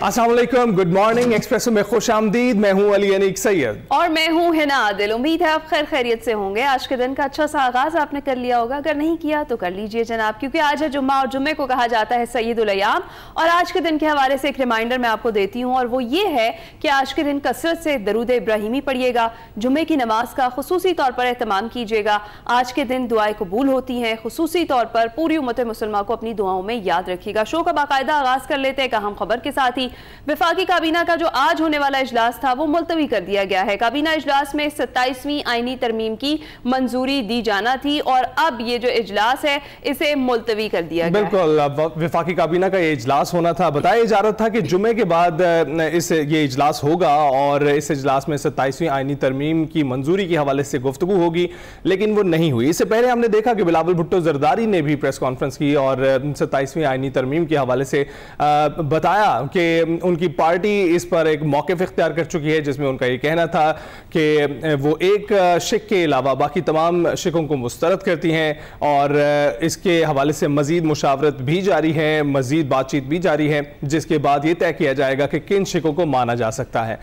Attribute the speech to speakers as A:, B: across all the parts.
A: अस्सलाम वालेकुम, good morning. Espresso में खुश आमदीद। मैं हूं अली अनीक सैयद
B: और मैं हूं हिना आदिल। उम्मीद है आप खैर खैरियत से होंगे। आज के दिन का अच्छा सा आगाज आपने कर लिया होगा, अगर नहीं किया तो कर लीजिए जनाब, क्योंकि आज है जुम्मा और जुम्मे को कहा जाता है सैयदुल अय्याम। और आज के दिन के हवाले से एक रिमाइंडर मैं आपको देती हूँ, और वो ये है कि आज के दिन कसरत से दरूद इब्राहिमी पढ़िएगा, जुम्मे की नमाज का खुसूसी तौर पर एहतमाम कीजिएगा। आज के दिन दुआएं कबूल होती हैं, खुसूसी तौर पर पूरी उम्मत मुसलमान को अपनी दुआओं में याद रखिएगा। शो का बाकायदा आगाज कर लेते हैं एक अहम खबर के साथ ही। वफाकी काबीना का जो आज होने वाला इजलास था वो मुलतवी कर दिया गया है। काबीना इजलास में 27वीं आईनी तरमीम की मंजूरी दी जाना थी और अब ये जो इजलास है इसे मुलतवी कर दिया गया।
A: बिल्कुल, वफाकी काबीना का ये इजलास होना था। बताया जा रहा था कि जुमे के बाद ये इजलास होगा और इस इजलास में 27वीं आईनी तरमीम की मंजूरी के हवाले से गुफ्तगू होगी, लेकिन वो नहीं हुई। इससे पहले हमने देखा कि बिलावल भुट्टो जरदारी ने भी प्रेस कॉन्फ्रेंस की और 27वीं आईनी तरमीम के हवाले से बताया कि उनकी पार्टी इस पर एक मौक़िफ़ इख्तियार कर चुकी है, जिसमें उनका ये कहना था कि वो एक शिक के अलावा बाकी तमाम शिकों को मुस्तरद करती हैं और इसके हवाले से मज़ीद मुशावरत भी जारी है, मज़ीद बातचीत भी जारी है, जिसके बाद ये तय किया जाएगा कि किन शिकों को माना जा सकता है।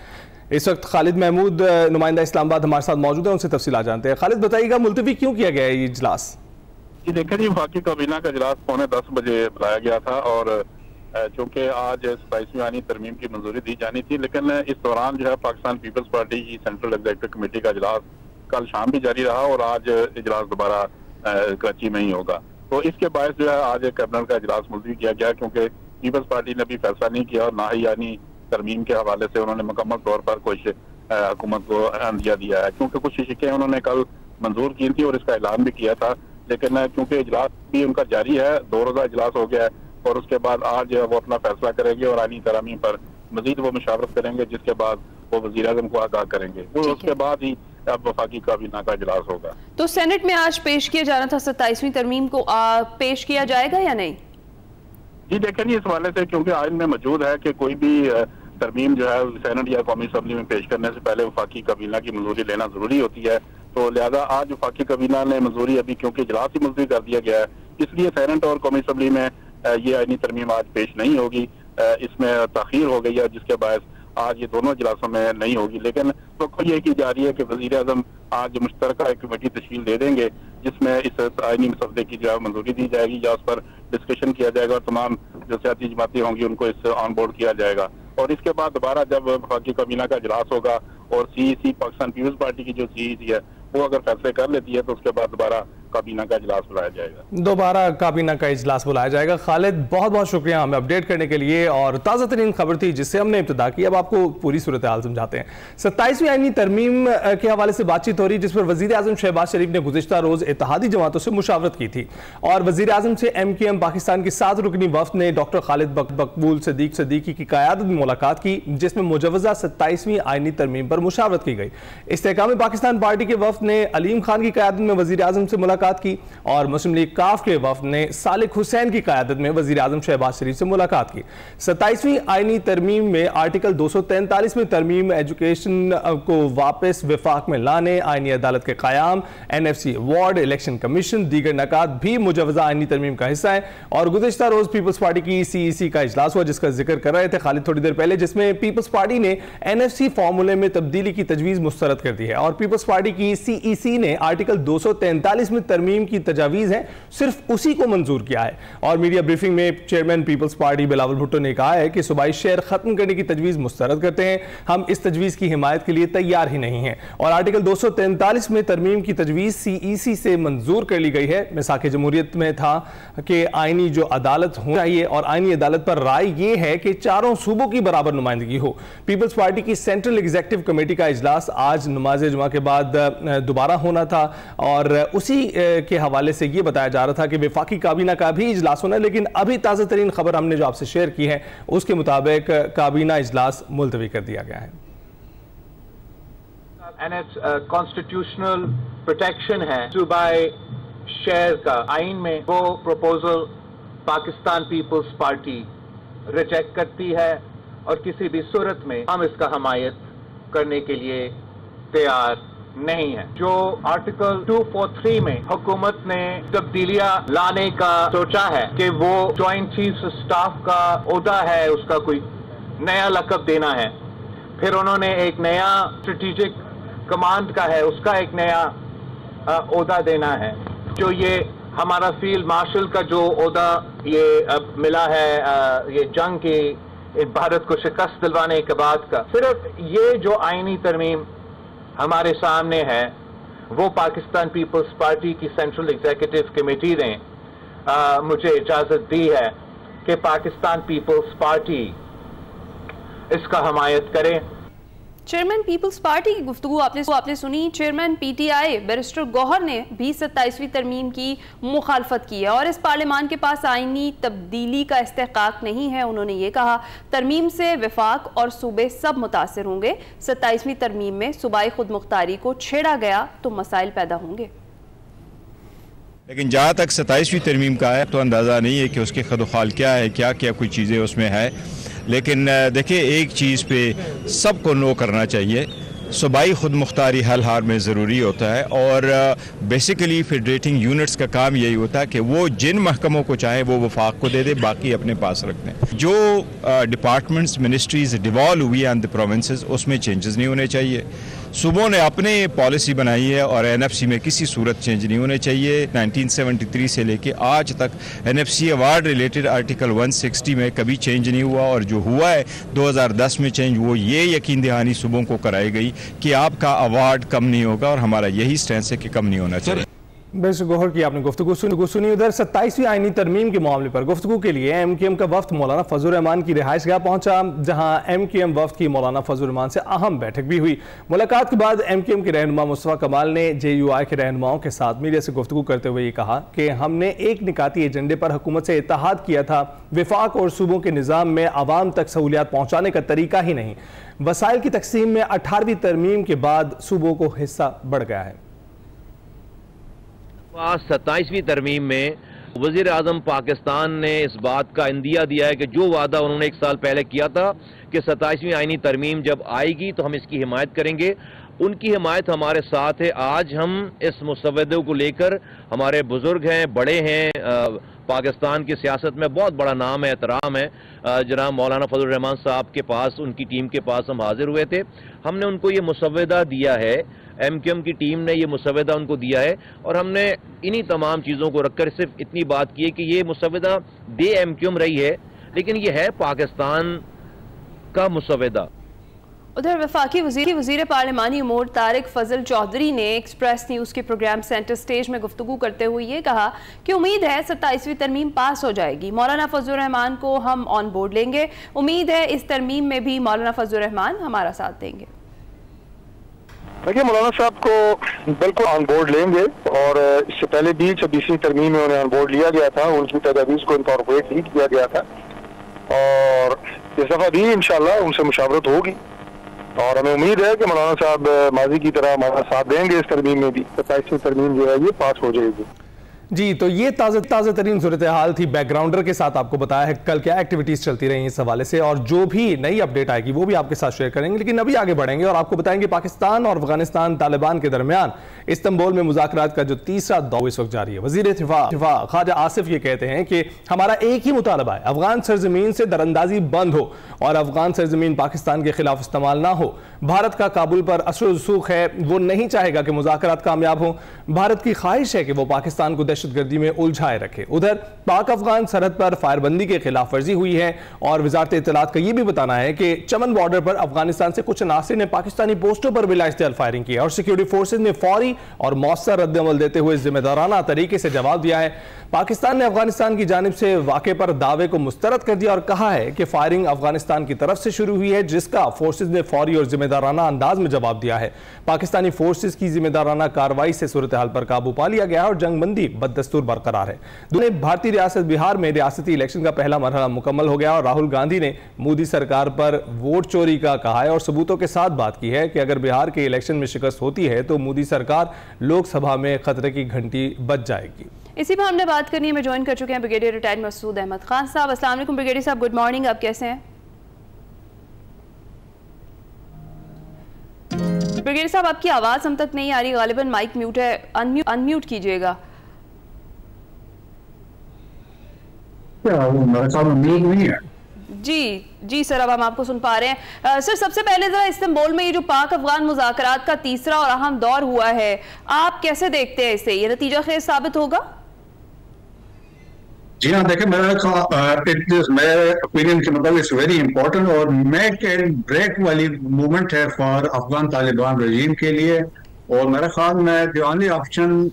A: इस वक्त खालिद महमूद नुमाइंदा इस्लामाबाद हमारे साथ मौजूद है, उनसे तफसीलात जानते हैं। खालिद, बताइएगा मुलतवी क्यों किया गया है ये इजलास?
C: जी देखिए जी, वफाकी काबीना का इजलास 9:45 बजे बुलाया गया था और चूंकि आज 27वीं आईनी तरमीम की मंजूरी दी जानी थी, लेकिन इस दौरान जो है पाकिस्तान पीपल्स पार्टी की सेंट्रल एग्जीक्यूटिव कमेटी का इजलास कल शाम भी जारी रहा और आज इजलास दोबारा कराची में ही होगा। तो इसके बायस जो है आज कैबिनेट का इजलास मुलतवी किया गया, क्योंकि पीपल्स पार्टी ने अभी फैसला नहीं किया और ना ही यानी तरमीम के हवाले से उन्होंने मुकम्मल तौर पर कुछ हुकूमत को अंदिया दिया है, क्योंकि कुछ शिकें उन्होंने कल मंजूर की थी और इसका ऐलान भी किया था। लेकिन क्योंकि इजलास भी उनका जारी है, 2 रोज़ा इजलास हो गया है और उसके बाद आज वो अपना फैसला करेंगे और आईनी तरमीम पर मजीद वो मुशावरत करेंगे, जिसके बाद वो वज़ीर आज़म को आगाह करेंगे। तो उसके बाद ही अब वफाकी काबीना का इजलास होगा।
B: तो सेनेट में आज पेश किया जाना था 27वीं तरमीम को, पेश किया जाएगा या नहीं?
C: जी देखें, इस हवाले से क्योंकि आइन में मौजूद है कि कोई भी तरमीम जो है सेनेट या कौमी असम्बली में पेश करने से पहले वफाकी काबीना की मंजूरी लेना जरूरी होती है। तो लिहाजा आज वफाकी काबीना ने मंजूरी अभी, क्योंकि इजलास ही मुलतवी कर दिया गया है, इसलिए सेनेट और कौमी असम्बली में ये आईनी तरमीम आज पेश नहीं होगी। इसमें ताखीर हो गई है, जिसके बायस आज ये दोनों इजलासों में नहीं होगी। लेकिन तो ये की जा रही है कि वज़ीर आज़म आज मुश्तरका एक कमेटी तश्कील दे देंगे, जिसमें इस आईनी मसौदे की जो है मंजूरी दी जाएगी या उस पर डिस्कशन किया जाएगा और तमाम जो सियासी जमातें होंगी उनको इस ऑन बोर्ड किया जाएगा। और इसके बाद दोबारा जब वफाकी काबीना का इजलास होगा और CEC पाकिस्तान पीपल्स पार्टी की जो CEC है वो अगर फैसले कर लेती है तो उसके बाद दोबारा काबीना का इजलास बुलाया जाएगा।
A: दोबारा काबीना का इजलास बुलाया जाएगा। खालिद, बहुत बहुत शुक्रिया हमें अपडेट करने के लिए, और ताज़ा तरीन खबर थी जिससे हमने इब्तिदा की। अब आपको पूरी सूरत हाल समझाते हैं। 27वीं आईनी तरमीम के हवाले से बातचीत हो रही, जिस पर वज़ीर आज़म शहबाज शरीफ ने गुज़िश्ता रोज़ इत्तेहादी जमातों से मुशावरत की थी और वज़ीर आज़म से MKM पाकिस्तान की 7 रुकनी वफ़द ने डॉक्टर खालिद मकबूल सिद्दीकी की क़यादत में मुलाकात की, जिसमें मुजवज़ा 27वीं आईनी तरमीम पर मुशावरत की गई। इस्तेहकाम पाकिस्तान पार्टी के वफ़द ने अलीम खान की क़यादत में वज़ीर आज़म से मुलाकात की और मुस्लिम लीग काफ के वफ़द ने सालिक हुसैन की क़यादत में वज़ीर आज़म शहबाज शरीफ से मुलाकात की। 27वीं आईनी तरमीम में आर्टिकल 243 में तरमीम, एजुकेशन को वापस विफाक में लाने, आईनी अदालत के क़याम, NFC अवार्ड, इलेक्शन कमीशन, दीगर नकात भी मुजवज़ा आईनी तरमीम का हिस्सा है। और गुज़िश्ता रोज़ पीपल्स पार्टी की CEC का इजलास हुआ, जिसका जिक्र कर रहे थे खालिद थोड़ी देर पहले, जिसमें पीपल्स पार्टी ने NFC फार्मूले में तब्दीली की तजवीज़ मुस्तरद कर दी है और पीपल्स पार्टी की CEC ने आर्टिकल 243 में तरमीम की तजावीज़ है सिर्फ उसी को मंजूर किया है। और मीडिया ब्रीफिंग में chairman Peoples Party Bilawal Bhutto ने कहा है कि सूबाई शेयर खत्म करने की तजवीज़ मुस्तरद करते हैं, हम इस तजवीज़ की हिमायत के लिए तैयार ही नहीं है। और आर्टिकल 243 में तरमीम की तजवीज़ CEC से मंजूर कर ली गई है। मिसाक जमहूरियत में था कि आईनी जो अदालत होनी चाहिए और आईनी अदालत पर राय ये है कि चारों सूबों की बराबर नुमाइंदगी हो। पीपल्स पार्टी की सेंट्रल एग्जीक्यूटिव कमेटी का इजलास आज नमाज जुमा के बाद दोबारा होना था और उसी के हवाले से ये बताया जा रहा था कि वफाकी काबीना का भी इजलास होना है, लेकिन अभी ताज़ा तरीन खबर हमने जो आपसे शेयर की है उसके मुताबिक काबीना इजलास मुलतवी कर दिया गया है।
D: कॉन्स्टिट्यूशनल प्रोटेक्शन है सूबाई शेयर का, आइन में वो proposal Pakistan Peoples Party reject करती है और किसी भी सूरत में हम इसका हमायत करने के लिए तैयार नहीं है। जो आर्टिकल 243 में हुकूमत ने तब्दीलियां लाने का सोचा है कि वो जॉइंट चीफ स्टाफ का ओहदा है, उसका कोई नया लक़ब देना है। फिर उन्होंने एक नया स्ट्रेटेजिक कमांड का है, उसका एक नया ओहदा देना है। जो ये हमारा फील्ड मार्शल का जो ओहदा ये अब मिला है ये जंग की भारत को शिकस्त दिलवाने के बाद का, सिर्फ ये जो आईनी तरमीम हमारे सामने है वो पाकिस्तान पीपल्स पार्टी की सेंट्रल एग्जीक्यूटिव कमेटी ने मुझे इजाजत दी है कि पाकिस्तान पीपल्स पार्टी इसका हमायत करे।
B: चेयरमैन पीपल्स पार्टी की गुफ्तगू आपने सुनी। चेयरमैन पीटीआई बैरिस्टर गौहर ने भी 27वीं तरमीम की मुखालफत की है और इस पार्लियामान के पास आईनी तब्दीली का इस्तेहकाक नहीं है। उन्होंने ये कहा, तरमीम से वफाक और सूबे सब मुतासर होंगे। 27वीं तरमीम में सूबाई खुद मुख्तारी को छेड़ा गया तो मसाइल पैदा होंगे।
E: लेकिन जहाँ तक 27वीं तरमीम का है तो अंदाज़ा नहीं है कि उसके खदोखाल क्या है, क्या क्या कुछ चीज़ें उसमें है। लेकिन देखिए, एक चीज़ पे सबको नो करना चाहिए, सूबाई खुद मुख्तारी हल हाल में ज़रूरी होता है और बेसिकली फेडरेटिंग यूनिट्स का काम यही होता है कि वो जिन महकमों को चाहे वो वफाक को दे दे, बाकी अपने पास रख दें। जो डिपार्टमेंट्स मिनिस्ट्रीज डिवॉल्व हुई हैं द प्रोविंसेस, उसमें चेंजेस नहीं होने चाहिए। सूबों ने अपने पॉलिसी बनाई है और एनएफसी में किसी सूरत चेंज नहीं होने चाहिए। 1973 से लेके आज तक एनएफसी अवार्ड रिलेटेड आर्टिकल 160 में कभी चेंज नहीं हुआ और जो हुआ है 2010 में चेंज, वो ये यकीन दहानी सूबों को कराई गई कि आपका अवार्ड कम नहीं होगा और हमारा यही स्टैंड है कि कम नहीं होना चाहिए।
A: बैरिस्टर गौहर की आपने गुफ्तगू सुनी। उधर 27वीं आईनी तरमीम के मामले पर गुफ्तगू के लिए एमक्यूएम का वफ्द मौलाना फजल रहमान की रिहाइशगाह पहुंचा, जहां एमक्यूएम वफ्द की मौलाना फजल रहमान से अहम बैठक भी हुई। मुलाकात के बाद एमक्यूएम के रहनुमा मुस्तफा कमाल ने जेयूआई के रहनुमाओं के साथ मीडिया से गुफ्तगू करते हुए ये कहा कि हमने एक निकाती एजेंडे पर हुकूमत से इत्तेहाद किया था। विफाक और सूबों के निज़ाम में आवाम तक सहूलियात पहुँचाने का तरीका ही नहीं, वसाइल की तकसीम में 18वीं तरमीम के बाद सूबों को हिस्सा बढ़ गया है।
F: 27वीं तरमीम में वज़ीर आज़म पाकिस्तान ने इस बात का इंदिया दिया है कि जो वादा उन्होंने 1 साल पहले किया था कि 27वीं आईनी तरमीम जब आएगी तो हम इसकी हिमायत करेंगे, उनकी हिमायत हमारे साथ है। आज हम इस मुसव्वदे को लेकर, हमारे बुजुर्ग हैं, बड़े हैं, पाकिस्तान की सियासत में बहुत बड़ा नाम है, एहतराम है, जनाब मौलाना फजल रहमान साहब के पास, उनकी टीम के पास हम हाजिर हुए थे। हमने उनको ये मुसव्वदा दिया है, एमक्यूएम की टीम ने ये मुसव्वदा उनको दिया है और हमने इन्हीं तमाम चीज़ों को रखकर सिर्फ इतनी बात की है कि ये मुसव्वदा दे एमक्यूएम रही है, लेकिन ये है पाकिस्तान का मुसव्वदा।
B: उधर वफाकी वजीर पार्लिमानी उमूर तारिक फजल चौधरी ने एक्सप्रेस न्यूज़ के प्रोग्राम सेंटर स्टेज में गुफ्तगू करते हुए ये कहा कि उम्मीद है 27वीं तरमीम पास हो जाएगी। मौलाना फजल रहमान को हम ऑन बोर्ड लेंगे। उम्मीद है इस तरमीम में भी मौलाना फजल रहमान हमारा साथ देंगे।
G: देखिए, मौलाना साहब को बिल्कुल ऑन बोर्ड लेंगे और इससे पहले भी 26वीं तरमीम में उन्हें ऑन बोर्ड लिया गया था, उनकी तजावीज़ को इनकॉर्पोरेट नहीं किया गया था और इस दफ़ा भी इंशाल्लाह उनसे मुशावरत होगी और हमें उम्मीद है कि मौलाना साहब माजी की तरह हमारा साथ देंगे। इस तरमीम में भी 27वीं तरमीम जो है ये पास हो जाएगी।
A: जी, तो ये ताज़ा तरीन सूरत हाल थी। बैकग्राउंडर के साथ आपको बताया है कल क्या एक्टिविटीज चलती रही इस हवाले से और जो भी नई अपडेट आएगी वो भी आपके साथ शेयर करेंगे। लेकिन अभी आगे बढ़ेंगे और आपको बताएंगे पाकिस्तान और अफगानिस्तान तालिबान के दरमियान इस्तांबुल में मुज़ाकरात का जो तीसरा दौर इस वक्त जारी है। वज़ीर दिफा ख्वाजा आसिफ ये कहते हैं कि हमारा एक ही मुतालबा है, अफगान सरजमीन से दरअंदाजी बंद हो और अफगान सरजमीन पाकिस्तान के खिलाफ इस्तेमाल ना हो। भारत का काबुल पर असर रसूख है, वो नहीं चाहेगा कि मुज़ाकरात कामयाब हो। भारत की ख्वाहिश है कि वो पाकिस्तान को दहशतगर्दी में उलझाए रखे। उधर पाक अफगान सरहद पर फायरबंदी के खिलाफ वर्जी हुई है और वजारत इत्तलात का यह भी बताना है कि चमन बॉर्डर पर अफगानिस्तान से कुछ अनासिर ने पाकिस्तानी पोस्टों पर बिलाइस्तेहाल फायरिंग की है और सिक्योरिटी फोर्सेज ने फौरी और मौसर रद्द-ए-अमल देते हुए जिम्मेदाराना तरीके से जवाब दिया है। पाकिस्तान ने अफगानिस्तान की जानिब से वाक़े पर दावे को मुस्तरद कर दिया और कहा है कि फायरिंग अफगानिस्तान की तरफ से शुरू हुई है, जिसका फोर्सेज ने फौरी और जिम्मेदाराना अंदाज में जवाब दिया है। पाकिस्तानी फोर्सेज की जिम्मेदाराना कार्रवाई से सूरत हाल पर काबू पा लिया गया और जंगबंदी बदस्तूर बरकरार है। दूसरी भारतीय रियासत बिहार में रियासती इलेक्शन का पहला मरहला मुकम्मल हो गया और राहुल गांधी ने मोदी सरकार पर वोट चोरी का कहा है और सबूतों के साथ बात की है कि अगर बिहार के इलेक्शन में शिकस्त होती है तो मोदी सरकार लोकसभा में खतरे की घंटी बज जाएगी।
B: इसी पर हमने बात करनी है। मैं ज्वाइन कर चुके हैं ब्रिगेडियर रिटायर्ड मसूद अहमद खान साहब। अस्सलाम वालेकुम ब्रिगेडियर साहब, गुड मॉर्निंग, आप कैसे हैं? ब्रिगेडियर साहब, आपकी आवाज हम तक नहीं आ रही, गालिबन माइक म्यूट है, अनम्यूट कीजिएगा। जी जी सर, अब हम आपको सुन पा रहे हैं। सर, सबसे पहले जरा इस्तांबुल में ये जो पाक अफगान मुज़ाकरात का तीसरा और अहम दौर हुआ है, आप कैसे देखते हैं इसे? ये नतीजा खेज साबित होगा?
H: जी हाँ, देखिए मेरे ओपिनियन के मतलब इट्स वेरी इंपॉर्टेंट और मेक एंड ब्रेक वाली मूवमेंट है फॉर अफगान तालिबान रजीम के लिए। और मेरे ख्याल में the only option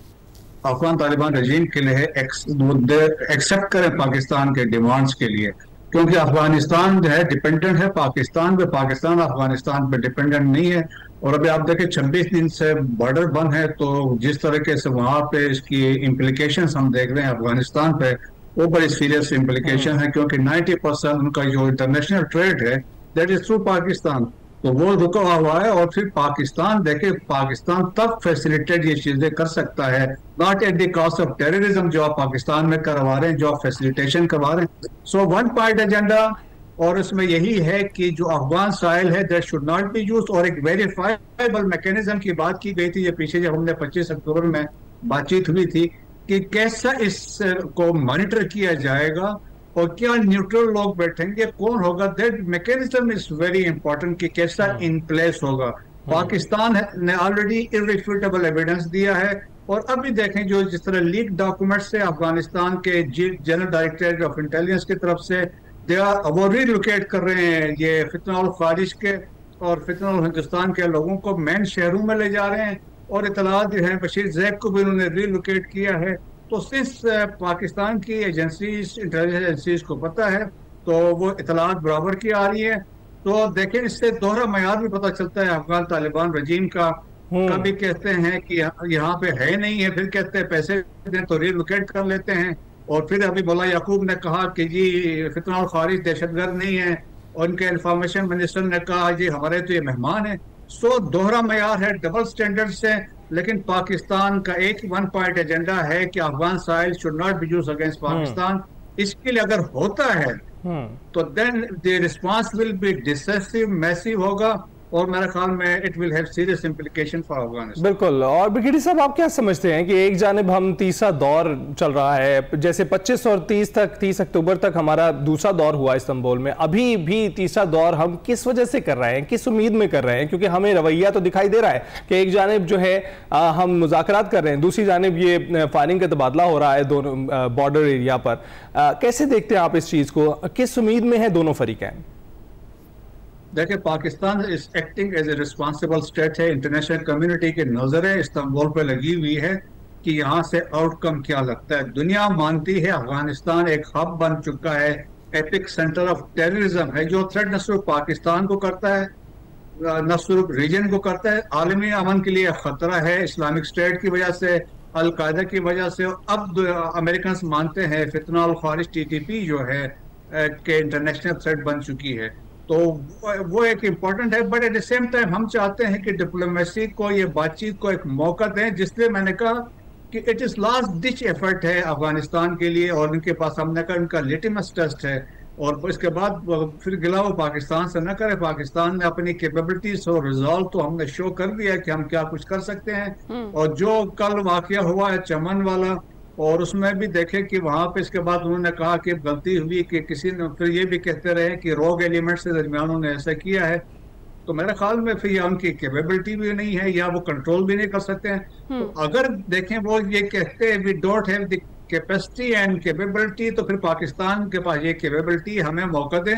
H: Afghan Taliban regime के लिए एक्सेप्ट करें पाकिस्तान के डिमांड्स के लिए, क्योंकि अफगानिस्तान जो है डिपेंडेंट है पाकिस्तान पे, पाकिस्तान अफगानिस्तान पे डिपेंडेंट नहीं है। और अभी आप देखें 26 दिन से बॉर्डर बंद है, तो जिस तरीके से वहां पे इसकी इम्प्लीकेशंस हम देख रहे हैं अफगानिस्तान पे, वो बड़ी सीरियस इम्प्लीकेशन है, क्योंकि 90% उनका जो इंटरनेशनल ट्रेड है दैट इज थ्रू पाकिस्तान, तो वो रुका हुआ है। और फिर पाकिस्तान देखे, पाकिस्तान तब फैसिलिटेट ये चीजें कर सकता है, not at the cost of terrorism जो आप पाकिस्तान में करवा रहे हैं, जो आप फैसिलिटेशन करवा रहे हैं। सो वन पार्ट एजेंडा, और इसमें यही है कि जो अफगान साइल है that should not be used. और एक वेरीफाइबल मैकेनिज्म की बात की गई थी ये पीछे जब हमने 25 अक्टूबर में बातचीत हुई थी कि कैसा इसको मॉनिटर किया जाएगा और क्या न्यूट्रल लोग बैठेंगे, कौन होगा, that mechanism is very important कि कैसा इन प्लेस होगा। पाकिस्तान ने ऑलरेडी इररिफ्यूटेबल एविडेंस दिया है, और अभी देखें जो जिस तरह लीक डॉक्यूमेंट्स से अफगानिस्तान के जनरल डायरेक्टरेट ऑफ इंटेलिजेंस की तरफ से वो रिलोकेट कर रहे हैं ये फितना उल खारिज के और फितना उल हिंदुस्तान के लोगों को मेन शहरों में ले जा रहे हैं, और इतलात जो है बशीर जैब को भी उन्होंने रिलोकेट किया है। तो सिंस पाकिस्तान की एजेंसीज, इंटेलिजेंस एजेंसीज को पता है, तो वो इतलात बराबर की आ रही है। तो देखें, इससे दोहरा मयार भी पता चलता है अफगान तालिबान रजीम का। कभी कहते हैं कि यहाँ पे है नहीं है, फिर कहते हैं पैसे दें तो रिलोकेट कर लेते हैं, और फिर अभी मुल्ला याकूब ने कहा कि जी फितना उल खारिज दहशतगर्द नहीं है, और उनके इंफॉर्मेशन मिनिस्टर ने कहा जी हमारे तो ये मेहमान है। सो दोहरा मयार है, डबल स्टैंडर्ड्स है। लेकिन पाकिस्तान का एक वन पॉइंट एजेंडा है कि Afghan soil should not be used against Pakistan. इसके लिए अगर होता है तो then the response will be decisive, massive होगा, और मेरे ख्याल में it will have serious implication for Afghanistan.
A: बिल्कुल। और ब्रिगेडियर साहब, आप क्या समझते हैं कि एक जानिब हम तीसरा दौर चल रहा है, जैसे 25 और 30 अक्टूबर तक हमारा दूसरा दौर हुआ इस्तांबुल में, अभी भी तीसरा दौर हम किस वजह से कर रहे हैं, किस उम्मीद में कर रहे हैं? क्योंकि हमें रवैया तो दिखाई दे रहा है कि एक जानिब जो है हम मुज़ाकरात कर रहे हैं, दूसरी जानिब ये फायरिंग का तबादला हो रहा है दोनों बॉर्डर एरिया पर। कैसे देखते हैं आप इस चीज़ को, किस उम्मीद में है दोनों फरीकैन?
H: देखिए, Pakistan is acting as a responsible state है। इंटरनेशनल कम्युनिटी की नजरें इस्तांबुल पे लगी हुई है कि यहाँ से आउटकम क्या लगता है। दुनिया मानती है अफगानिस्तान एक हब बन चुका है, एपिक सेंटर ऑफ टेररिज्म है, जो थ्रेट न सिर्फ पाकिस्तान को करता है, न सिर्फ रीजन को करता है, आलमी अमन के लिए खतरा है इस्लामिक स्टेट की वजह से, अलकायदा की वजह से। अब अमेरिकन मानते हैं फितना उल खारिज TTP जो है के इंटरनेशनल थ्रेट बन चुकी है, तो वो एक इम्पोर्टेंट है। But at the same time हम चाहते हैं कि डिप्लोमेसी को, ये बातचीत को एक मौका दें, जिसलिए मैंने कहा कि it is last ditch effort है अफगानिस्तान के लिए, और उनके पास हमने कहा उनका लिटिमस टेस्ट है, और इसके बाद फिर गिला वो पाकिस्तान से न करे। पाकिस्तान ने अपनी कैपेबिलिटीज और रिजॉल्व तो हमने शो कर दिया कि हम क्या कुछ कर सकते हैं। और जो कल वाकया हुआ है चमन वाला, और उसमें भी देखे कि वहां पे इसके बाद उन्होंने कहा कि गलती हुई कि किसी ने, फिर ये भी कहते रहे कि रोग एलिमेंट्स के दरमियान उन्होंने ऐसा किया है। तो मेरे ख्याल में फिर या उनकी कैपेबिलिटी भी नहीं है, या वो कंट्रोल भी नहीं कर सकते हैं। तो अगर देखें वो ये कहते हैं we don't have the capacity and capability, तो फिर पाकिस्तान के पास ये कैपेबिलिटी, हमें मौका दें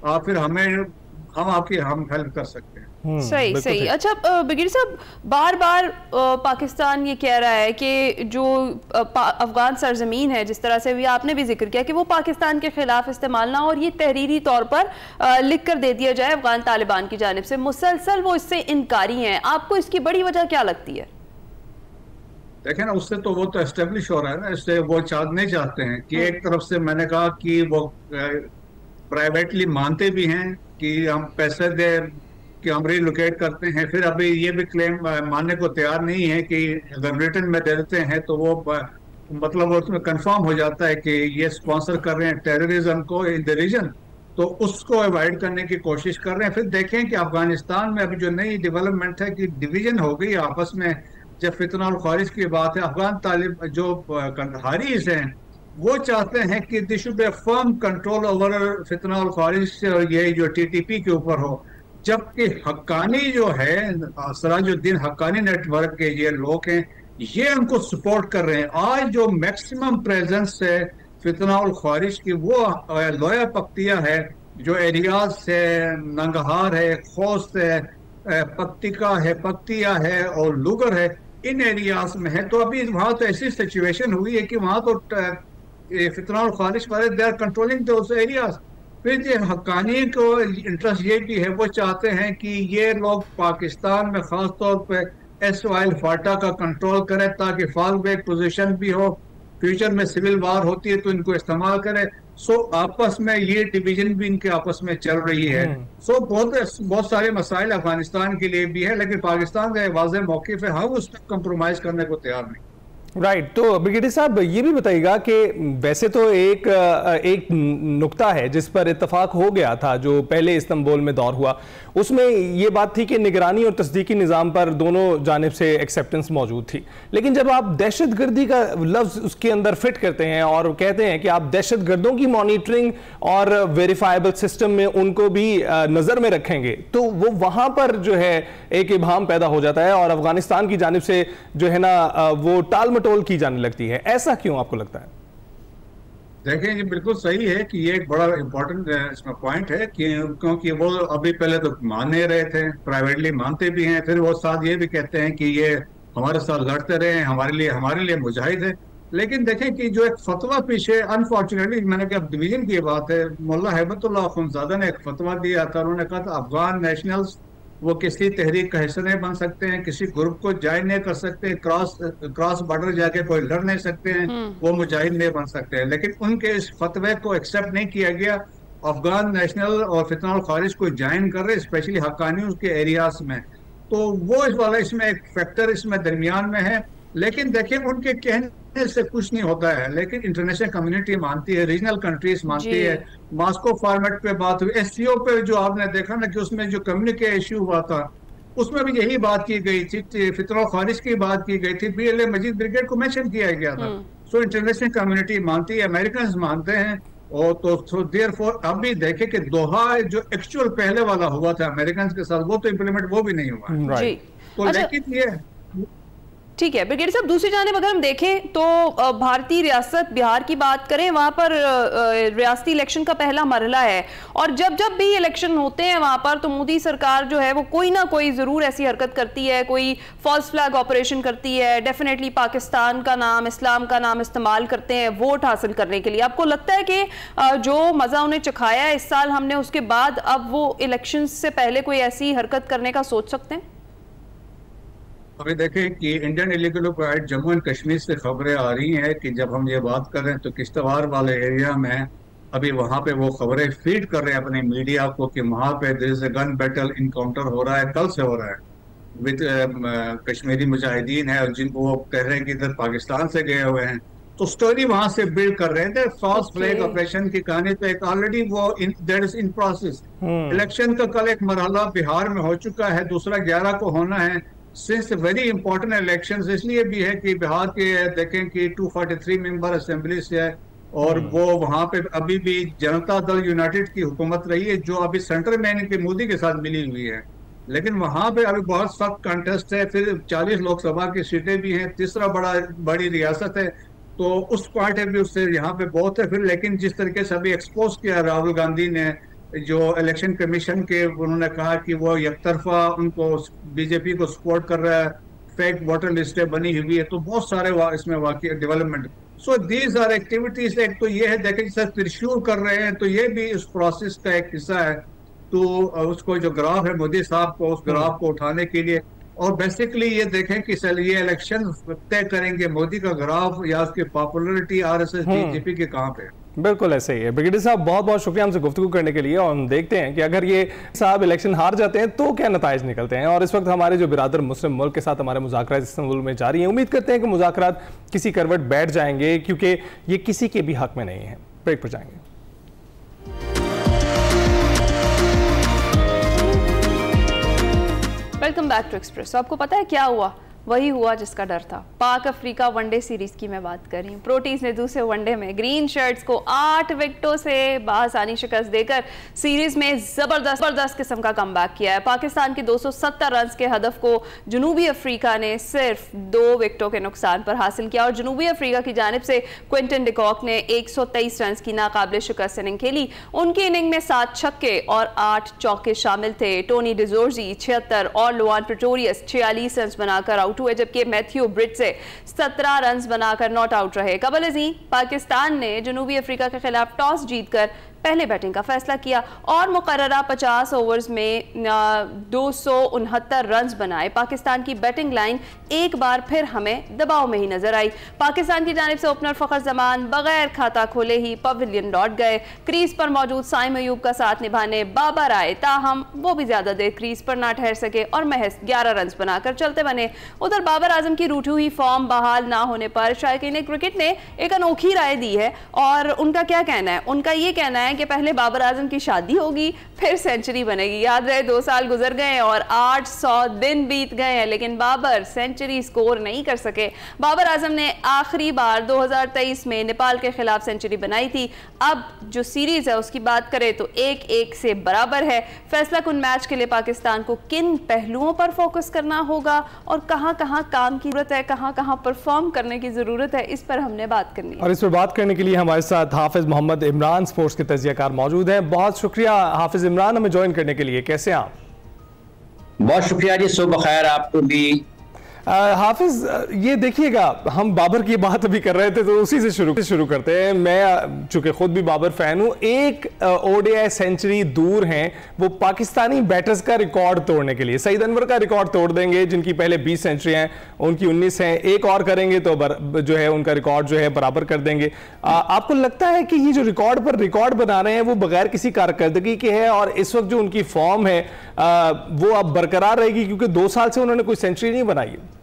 H: और फिर हम हेल्प कर सकते हैं।
B: सही सही। अच्छा ब्रिगेडियर साहब, बार बार पाकिस्तान ये कह रहा है कि जो अफगान सरजमीन है, जिस तरह से भी आपने भी जिक्र किया कि वो पाकिस्तान के खिलाफ इस्तेमाल ना, और ये तहरीरी तौर पर लिख कर दे दिया जाए अफगान तालिबान की जानिब से, मुसलसल वो इससे इनकारी हैं। आपको इसकी बड़ी वजह क्या लगती है?
H: देखें ना, उससे तो वो तो एस्टेब्लिश हो रहा है ना, इससे वो नहीं चाहते हैं कि एक तरफ से मैंने कहा कि वो प्राइवेटली मानते भी हैं कि हम पैसे दे कि हम रिलोकेट करते हैं, फिर अभी ये भी क्लेम मानने को तैयार नहीं है कि अगर रिटर्न में दे देते हैं तो वो मतलब उसमें कंफर्म हो जाता है कि ये स्पॉन्सर कर रहे हैं टेररिज्म को इन द रीजन, तो उसको अवॉइड करने की कोशिश कर रहे हैं। फिर देखें कि अफगानिस्तान में अभी जो नई डेवलपमेंट है कि डिवीजन हो गई आपस में। जब फितना उल खारिज की बात है, अफगान तालिब जो कंधारीज हैं वो चाहते हैं कि this should be a firm control over फितना और खारिज और ये जो टीटीपी के ऊपर हो, जबकि हक्कानी जो है सराजुद्दीन हक्कानी नेटवर्क के ये लोग हैं, ये उनको सपोर्ट कर रहे हैं। आज जो मैक्सिमम प्रेजेंस है फितना और खारिज की वो लोया पख्तिया है, जो एरियाज है, नंगहार है, खोस्त है, पक्तिका है, पक्तिया है और लुगर है, इन एरियाज में है। तो अभी वहाँ तो ऐसी सिचुएशन हुई है कि वहाँ तो फितना और खारिज वाले they are controlling those areas. फिर जो हक्कानी को इंटरेस्ट ये भी है, वो चाहते हैं कि ये लोग पाकिस्तान में खास तौर पर एसवाइल फाटा का कंट्रोल करें ताकि फॉल बैक पोजीशन भी हो, फ्यूचर में सिविल वार होती है तो इनको इस्तेमाल करें। सो आपस में ये डिवीजन भी इनके आपस में चल रही है। सो बहुत सारे मसाइल अफगानिस्तान के लिए भी है, लेकिन पाकिस्तान का वाज़ेह मौक़िफ़ है, हम उस पर कंप्रोमाइज करने को तैयार नहीं।
A: राइट तो ब्रिगेडियर साहब ये भी बताइएगा कि वैसे तो एक नुक्ता है जिस पर इत्तफाक हो गया था जो पहले इस्तांबुल में दौर हुआ, उसमें ये बात थी कि निगरानी और तस्दीकी निज़ाम पर दोनों जानिब से एक्सेप्टेंस मौजूद थी। लेकिन जब आप दहशतगर्दी का लफ्ज़ उसके अंदर फिट करते हैं और कहते हैं कि आप दहशतगर्दों की मॉनिटरिंग और वेरीफाइबल सिस्टम में उनको भी नज़र में रखेंगे, तो वो वहाँ पर जो है एक इबाम पैदा हो जाता है और अफगानिस्तान की जानिब से जो है ना वो टाल मटोल की जाने लगती है। ऐसा क्यों आपको लगता है?
H: देखें, ये बिल्कुल सही है कि ये एक बड़ा इम्पोर्टेंट इसमें पॉइंट है कि क्योंकि वो अभी पहले तो मान नहीं रहे थे, प्राइवेटली मानते भी हैं, फिर वो साथ ये भी कहते हैं कि ये हमारे साथ लड़ते रहे, हमारे लिए मुजाहिद है। लेकिन देखें कि जो एक फतवा पीछे अनफॉर्चुनेटली मैंने कहा डिवीजन की बात है, मुल्ला हैबतुल्लाह अखुंज़ादा ने एक फतवा दिया था। उन्होंने कहा था अफगान नेशनल्स वो किसी तहरीक का हिस्सा नहीं बन सकते हैं, किसी ग्रुप को ज्वाइन नहीं कर सकते, क्रॉस बॉर्डर जाके कोई लड़ नहीं सकते हैं, वो मुजाहिद नहीं बन सकते हैं। लेकिन उनके इस फतवे को एक्सेप्ट नहीं किया गया। अफगान नेशनल और फितना और खारिज को ज्वाइन कर रहे, स्पेशली हक्कानी के एरियाज में, तो वो इस वाला इसमें एक फैक्टर इसमें दरमियान में है। लेकिन देखिए उनके कहने से कुछ नहीं होता है, लेकिन इंटरनेशनल कम्युनिटी मानती है, रीजनल कंट्रीज मानती है। मॉस्को फॉर्मेट पे बात हुई, एससीओ पे जो आपने देखा ना कि उसमें जो कम्युनिके इश्यू हुआ था उसमें भी यही बात की गई थी, फितना और खारिज की बात की गई थी, बीएलए मजीद ब्रिगेड को मेंशन किया गया था। सो इंटरनेशनल कम्युनिटी मानती है, अमेरिकन मानते हैं। और तो देयरफॉर अभी देखे कि दोहा जो एक्चुअल पहले वाला हुआ था अमेरिकन के साथ, वो तो इम्प्लीमेंट वो भी नहीं हुआ। तो लेकिन ये
B: ठीक है ब्रिगेडियर साहब, दूसरी जानिब अगर हम देखें तो भारतीय रियासत बिहार की बात करें, वहाँ पर रियासती इलेक्शन का पहला मरहला है और जब जब भी इलेक्शन होते हैं वहाँ पर तो मोदी सरकार जो है वो कोई ना कोई ज़रूर ऐसी हरकत करती है, कोई फॉल्स फ्लैग ऑपरेशन करती है, डेफिनेटली पाकिस्तान का नाम, इस्लाम का नाम इस्तेमाल करते हैं वोट हासिल करने के लिए। आपको लगता है कि जो मज़ा उन्हें चखाया इस साल हमने, उसके बाद अब वो इलेक्शन से पहले कोई ऐसी हरकत करने का सोच सकते हैं?
H: अभी देखें कि Indian illegal occupied Jammu and Kashmir से खबरें आ रही हैं कि जब हम ये बात कर रहे हैं तो किश्तवाड़ वाले एरिया में अभी वहाँ पे वो खबरें फीड कर रहे हैं अपने मीडिया को कि वहाँ पे there is a gun battle encounter हो रहा है, कल से हो रहा है विद कश्मीरी मुजाहिदीन है और जिनको वो कह रहे हैं कि इधर पाकिस्तान से गए हुए हैं। तो स्टोरी वहाँ से बिल्ड कर रहे थे। फॉल्स फ्लैग ऑपरेशन की कहानी तो एक ऑलरेडी वो that is in process. Election का कल एक मरहला बिहार में हो चुका है, दूसरा 11 को होना है। सिंस वेरी इंपॉर्टेंट इलेक्शंस इसलिए भी है कि बिहार के देखें कि 243 मेंबर असेंबली से है और वो वहाँ पे अभी भी जनता दल यूनाइटेड की हुकूमत रही है जो अभी सेंटर में इनके मोदी के साथ मिली हुई है। लेकिन वहाँ पे अभी बहुत सख्त कंटेस्ट है, फिर 40 लोकसभा की सीटें भी हैं, तीसरा बड़ी रियासत है, तो उस पॉइंट ऑफ व्यू से यहाँ पे बहुत है। फिर लेकिन जिस तरीके से अभी एक्सपोज किया राहुल गांधी ने जो इलेक्शन कमीशन के, उन्होंने कहा कि वो एकतरफा उनको बीजेपी को सपोर्ट कर रहा है, फेक वोटर लिस्टें बनी हुई है, तो बहुत सारे इसमें वाकई development. So these are activities. एक तो ये है देखें जैसे त्रिशूल कर रहे हैं तो ये भी इस प्रोसेस का एक हिस्सा है। तो उसको जो ग्राफ है मोदी साहब को, उस ग्राफ को उठाने के लिए, और बेसिकली ये देखें कि ये इलेक्शन तय करेंगे मोदी का ग्राफ या उसकी पॉपुलरिटी आरएसएस बीजेपी के कहाँ पे।
A: बिल्कुल ऐसे ही है। ब्रिगेडियर साहब बहुत बहुत शुक्रिया हमसे गुफ्तगू करने के लिए, और हम देखते हैं कि अगर ये साहब इलेक्शन हार जाते हैं तो क्या नताइज निकलते हैं। और इस वक्त हमारे जो बिरादर मुस्लिम मुल्क के साथ हमारे मुज़ाकरात इस्तांबुल में जारी हैं, उम्मीद करते हैं कि मुज़ाकरात किसी करवट बैठ जाएंगे क्योंकि ये किसी के भी हक में नहीं है। ब्रेक पर जाएंगे।
B: Welcome back to Express. आपको पता है क्या हुआ? वही हुआ जिसका डर था। पाक अफ्रीका वनडे सीरीज की मैं बात कर रही हूँ। प्रोटीज ने दूसरे वनडे में ग्रीन शर्ट्स को 8 विकेटों से बाआसानी शिकस्त देकर सीरीज में जबरदस्त किस्म का कमबैक किया है। पाकिस्तान के 270 रन के हदफ को जनूबी अफ्रीका ने सिर्फ 2 विकेटों के नुकसान पर हासिल किया और जनूबी अफ्रीका की जानिब से क्विंटन डिकॉक ने 123 रन की नाकाबिले शिकस्त इनिंग खेली। उनकी इनिंग में 7 छक्के और 8 चौके शामिल थे। टोनी डिजोर्जी 76 और लुआन प्रेटोरियस 46 रन बनाकर आउट हुए, जबकि मैथ्यू ब्रिट से 17 रन बनाकर नॉट आउट रहे। कबल अज़ीं पाकिस्तान ने जनूबी अफ्रीका के खिलाफ टॉस जीतकर पहले बैटिंग का फैसला किया और मुकर्ररा 50 ओवर्स में 269 रन बनाए। पाकिस्तान की बैटिंग लाइन एक बार फिर हमें दबाव में ही नजर आई। पाकिस्तान की जानिब से ओपनर फखर जमान बगैर खाता खोले ही पवेलियन लौट गए। क्रीज पर मौजूद साइम अयूब का साथ निभाने बाबर आए, ताहम वो भी ज्यादा देर क्रीज पर ना ठहर सके और महज 11 रन बनाकर चलते बने। उधर बाबर आजम की रूठी हुई फॉर्म बहाल ना होने पर शायकीन क्रिकेट ने एक अनोखी राय दी है और उनका क्या कहना है? उनका ये कहना है कि पहले बाबर आजम की शादी होगी फिर सेंचुरी बनेगी। याद रहे 2 साल गुजर गए और 800 दिन बीत गए हैं, लेकिन बाबर सेंचुरी स्कोर नहीं कर सके। बाबर आजम ने आखिरी बार 2023 में नेपाल के खिलाफ सेंचुरी बनाई थी। अब जो सीरीज है उसकी बात करें तो 1-1 से बराबर है। फैसला कुन मैच के लिए पाकिस्तान को किन पहलुओं पर फोकस करना होगा और कहां कहां काम की जरूरत है, कहां कहां परफॉर्म करने की जरूरत है, इस पर हमने बात करनी है।
A: और इस पर बात करने के लिए हमारे साथ हाफिज मोहम्मद इमरान स्पोर्ट्स के तजियाकार मौजूद हैं। बहुत शुक्रिया हाफिज इमरान हमें ज्वाइन करने के लिए। कैसे हैं आप?
I: बहुत शुक्रिया जी, सुबह खैर आपको भी।
A: हाफिज ये देखिएगा, हम बाबर की बात अभी कर रहे थे तो उसी से शुरू करते हैं। मैं चूंकि खुद भी बाबर फैन हूं, एक ओडीआई सेंचुरी दूर हैं वो पाकिस्तानी बैटर्स का रिकॉर्ड तोड़ने के लिए। सईद अनवर का रिकॉर्ड तोड़ देंगे जिनकी पहले 20 सेंचुरी हैं, उनकी 19 हैं, एक और करेंगे तो जो है उनका रिकॉर्ड जो है बराबर कर देंगे। आपको लगता है कि ये जो रिकॉर्ड पर रिकॉर्ड बना रहे हैं वो बगैर किसी कारकर्दगी के है और इस वक्त जो उनकी फॉर्म है वो अब बरकरार रहेगी क्योंकि 2 साल से उन्होंने कोई सेंचुरी नहीं बनाई है?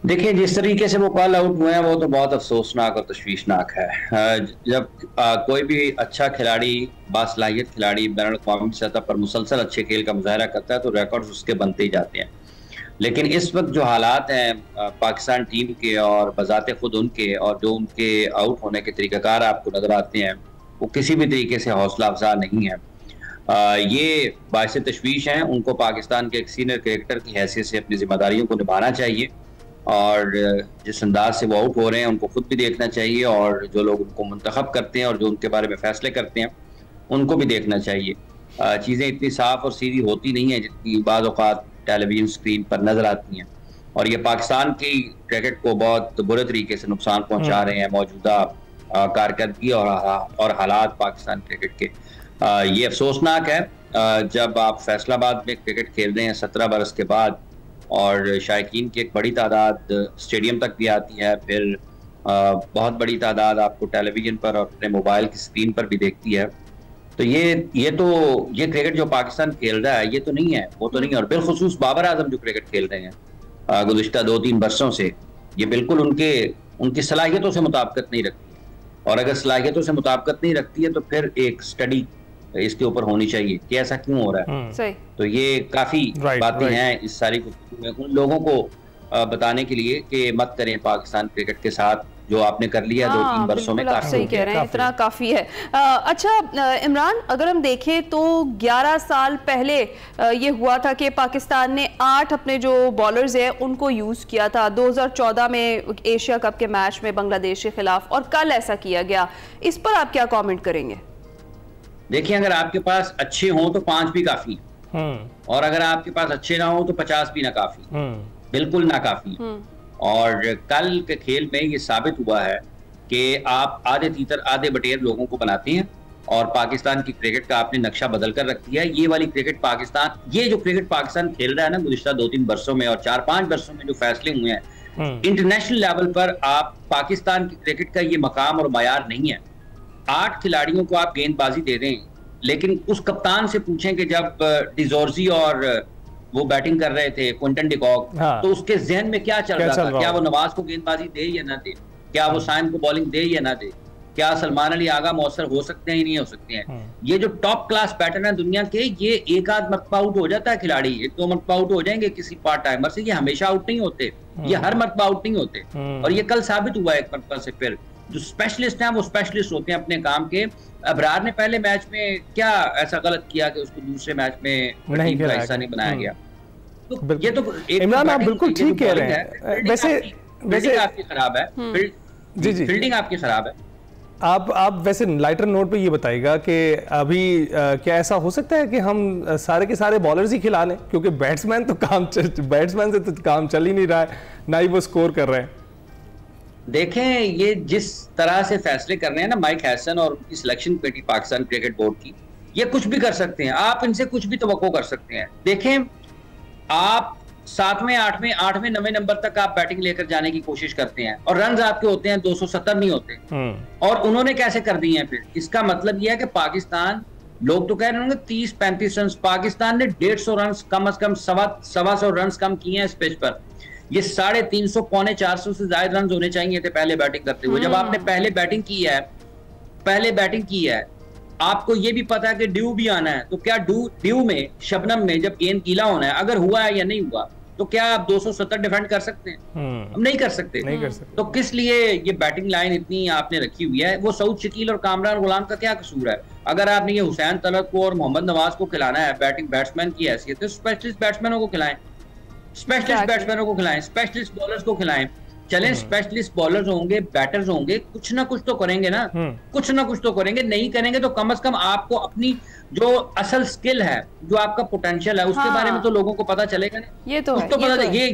I: देखिए, जिस तरीके से वो कॉल आउट हुए हैं वो तो बहुत अफसोसनाक और तशवीशनाक है। जब कोई भी अच्छा खिलाड़ी, बासलाहियत खिलाड़ी बैनुल-अक़वामी सतह पर मुसलसल अच्छे खेल का मुजाहरा करता है तो रिकॉर्ड्स उसके बनते ही जाते हैं। लेकिन इस वक्त जो हालात हैं पाकिस्तान टीम के और बजाते खुद उनके, और जो उनके आउट होने के तरीक़ाकार आपको नज़र आते हैं वो किसी भी तरीके से हौसला अफजा नहीं है। ये बाइस तशवीश हैं। उनको पाकिस्तान के एक सीनियर क्रिकेटर की हैसियत से अपनी जिम्मेदारियों को निभाना चाहिए और जिस अंदाज से वो आउट हो रहे हैं उनको खुद भी देखना चाहिए और जो लोग उनको मुंतखब करते हैं और जो उनके बारे में फैसले करते हैं उनको भी देखना चाहिए। चीज़ें इतनी साफ और सीधी होती नहीं है जितनी बाज़ औक़ात टेलीविजन स्क्रीन पर नज़र आती हैं और ये पाकिस्तान की क्रिकेट को बहुत बुरे तरीके से नुकसान पहुँचा रहे हैं मौजूदा कारकर्दगी और हालात पाकिस्तान क्रिकेट के। ये अफसोसनाक है जब आप फैसलाबाद में क्रिकेट खेल रहे हैं 17 बरस के बाद और शायकीन की एक बड़ी तादाद स्टेडियम तक भी आती है, फिर बहुत बड़ी तादाद आपको टेलीविजन पर और अपने मोबाइल की स्क्रीन पर भी देखती है। तो ये क्रिकेट जो पाकिस्तान खेल रहा है ये तो नहीं है, वो तो नहीं है। और बिलखुसूस बाबर आजम जो क्रिकेट खेल रहे हैं गुज़िश्ता 2-3 बरसों से, ये बिल्कुल उनकी सलाहियतों से मुताबिकत नहीं रखती है। और अगर सलाहियतों से मुताबिकत नहीं रखती है तो फिर एक स्टडी इसके ऊपर होनी चाहिए कि ऐसा क्यों हो रहा है। तो ये काफी बातें हैं इस सारी गुफ्तगू में उन लोगों को बताने के लिए कि मत करें पाकिस्तान क्रिकेट के साथ जो आपने कर लिया 2-3 बरसों में।
B: आप सही कह रहे हैं, इतना काफी है। अच्छा इमरान, अगर हम देखें तो 11 साल पहले ये हुआ था कि पाकिस्तान ने 8 अपने जो बॉलर्स हैं उनको यूज किया था 2014 में एशिया कप के मैच में बांग्लादेश के खिलाफ, और कल ऐसा किया गया। इस पर आप क्या कॉमेंट करेंगे?
I: देखिए, अगर आपके पास अच्छे हों तो 5 भी काफी और अगर आपके पास अच्छे ना हो तो 50 भी ना काफी, बिल्कुल ना काफी। और कल के खेल में ये साबित हुआ है कि आप आधे तीतर आधे बटेर लोगों को बनाते हैं और पाकिस्तान की क्रिकेट का आपने नक्शा बदल कर रख दिया है। ये वाली क्रिकेट पाकिस्तान, ये जो क्रिकेट पाकिस्तान खेल रहा है ना गुज़िश्ता 2-3 बरसों में और 4-5 बरसों में जो फैसले हुए हैं इंटरनेशनल लेवल पर, आप पाकिस्तान की क्रिकेट का ये मकाम और मयार नहीं है। 8 खिलाड़ियों को आप गेंदबाजी दे दें, लेकिन उस कप्तान से पूछें कि जब डिजोर्जी और वो बैटिंग कर रहे थे क्विंटन डिकॉक, तो उसके जहन में क्या चल रहा था? क्या वो नवाज को गेंदबाजी दे या ना दे? क्या वो साइम को बॉलिंग दे या ना दे? क्या सलमान अली आगा मौसर हो सकते हैं या नहीं हो सकते हैं? ये जो टॉप क्लास पैटर्न है दुनिया के, ये एक आध मरतबा आउट हो जाता है खिलाड़ी, 1-2 मरतबा आउट हो जाएंगे किसी पार्ट टाइमर से, ये हमेशा आउट नहीं होते, ये हर मरतबा आउट नहीं होते। और ये कल साबित हुआ एक मरतबा से। फिर जो स्पेशलिस्ट हैं वो स्पेशलिस्ट होते हैं अपने काम के। अबरार ने पहले मैच में क्या ऐसा गलत किया कि उसको दूसरे मैच में टीम का हिस्सा नहीं बनाया गया? तो ये तो
A: इमरान आप बिल्कुल ठीक कह रहे हैं। वैसे
I: आपकी खराब है, फील्डिंग आपकी खराब है।
A: आप वैसे लाइटर नोट पे ये बताइएगा कि अभी क्या ऐसा हो सकता है कि हम सारे के सारे बॉलर्स ही खिला लें, क्योंकि बैट्समैन से तो काम चल ही नहीं रहा है, ना ही वो स्कोर कर रहे हैं।
I: देखें, ये जिस तरह से फैसले कर रहे हैं ना माइक हैसन और उनकी selection committee Pakistan cricket board की, ये कुछ भी कर सकते हैं, आप इनसे कुछ भी तवक्को कर सकते हैं। देखें, आप 7वें 8वें 9वें नंबर तक आप बैटिंग लेकर जाने की कोशिश करते हैं और रन आपके होते हैं 270 नहीं होते, और उन्होंने कैसे कर दिए हैं? फिर इसका मतलब यह है कि पाकिस्तान, लोग तो कह रहे होंगे 30-35 रन, पाकिस्तान ने 150 रन कम से कम 125 रन कम किए हैं इस पिच पर। ये 350 पौने 400 से ज्यादा रन होने चाहिए थे पहले बैटिंग करते हुए। जब आपने पहले बैटिंग की है, आपको ये भी पता है कि ड्यू भी आना है, तो क्या ड्यू में, शबनम में जब गेंद गीला होना है, अगर हुआ है या नहीं हुआ, तो क्या आप 270 डिफेंड कर सकते हैं? हम नहीं कर सकते। तो किस लिए ये बैटिंग लाइन इतनी आपने रखी हुई है? वो सऊद शकील और कामरान गुलाम का क्या कसूर है? अगर आपने ये हुसैन तलत को और मोहम्मद नवाज को खिलाना है बैट्समैन की हैसियत, तो स्पेशलिस्ट बैट्समैनों को खिलाएं, स्पेशलिस्ट बॉलर्स को खिलाएं। चलें, स्पेशलिस्ट बॉलर्स होंगे, बैटर्स होंगे, कुछ ना कुछ तो करेंगे ना, कुछ ना कुछ तो करेंगे। नहीं करेंगे तो कम से कम आपको अपनी जो असल स्किल है, जो आपका पोटेंशियल है, उसके बारे में तो लोगों को पता चलेगा ना।
B: ये तो है,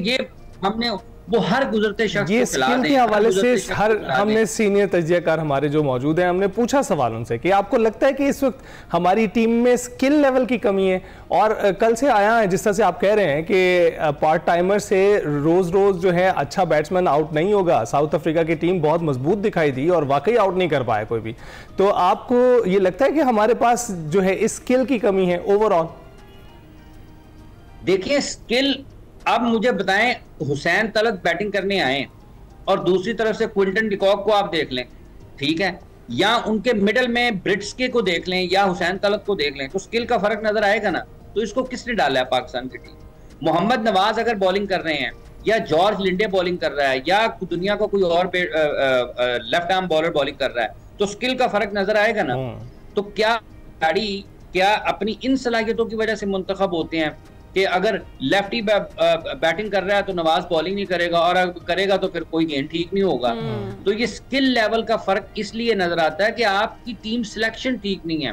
I: ये हमने वो हर गुजरते शख्स
A: ये स्किल के हवाले से हमने सीनियर तजियाकार हमारे जो मौजूद हैं, हमने पूछा सवाल उनसे कि आपको लगता है कि इस वक्त हमारी टीम में स्किल लेवल की कमी है? और कल से आया है, जिस तरह से आप कह रहे हैं कि पार्ट टाइमर से रोज जो है अच्छा बैट्समैन आउट नहीं होगा। साउथ अफ्रीका की टीम बहुत मजबूत दिखाई दी और वाकई आउट नहीं कर पाया कोई भी। तो आपको ये लगता है कि हमारे पास जो है इस स्किल की कमी है ओवरऑल?
I: देखिए, स्किल, अब मुझे बताएं, हुसैन तलत बैटिंग करने आए और दूसरी तरफ से क्विंटन डिकॉक को आप देख लें, ठीक है, या उनके मिडल में ब्रिट्सके को देख लें या हुसैन तलत को देख लें, तो स्किल का फर्क नजर आएगा ना। तो इसको किसने डाला है पाकिस्तान की टीम? मोहम्मद नवाज अगर बॉलिंग कर रहे हैं, या जॉर्ज लिंडे बॉलिंग कर रहा है, या दुनिया का कोई और लेफ्ट आर्म बॉलर बॉलिंग कर रहा है, तो स्किल का फर्क नजर आएगा ना। तो क्या अपनी इन सलाहियतों की वजह से मुंतखब होते हैं कि अगर लेफ्टी बैटिंग कर रहा है तो नवाज बॉलिंग नहीं करेगा, और अगर करेगा तो फिर कोई गेंद ठीक नहीं होगा? तो ये स्किल लेवल का फर्क इसलिए नजर आता है कि आपकी टीम सिलेक्शन ठीक नहीं है।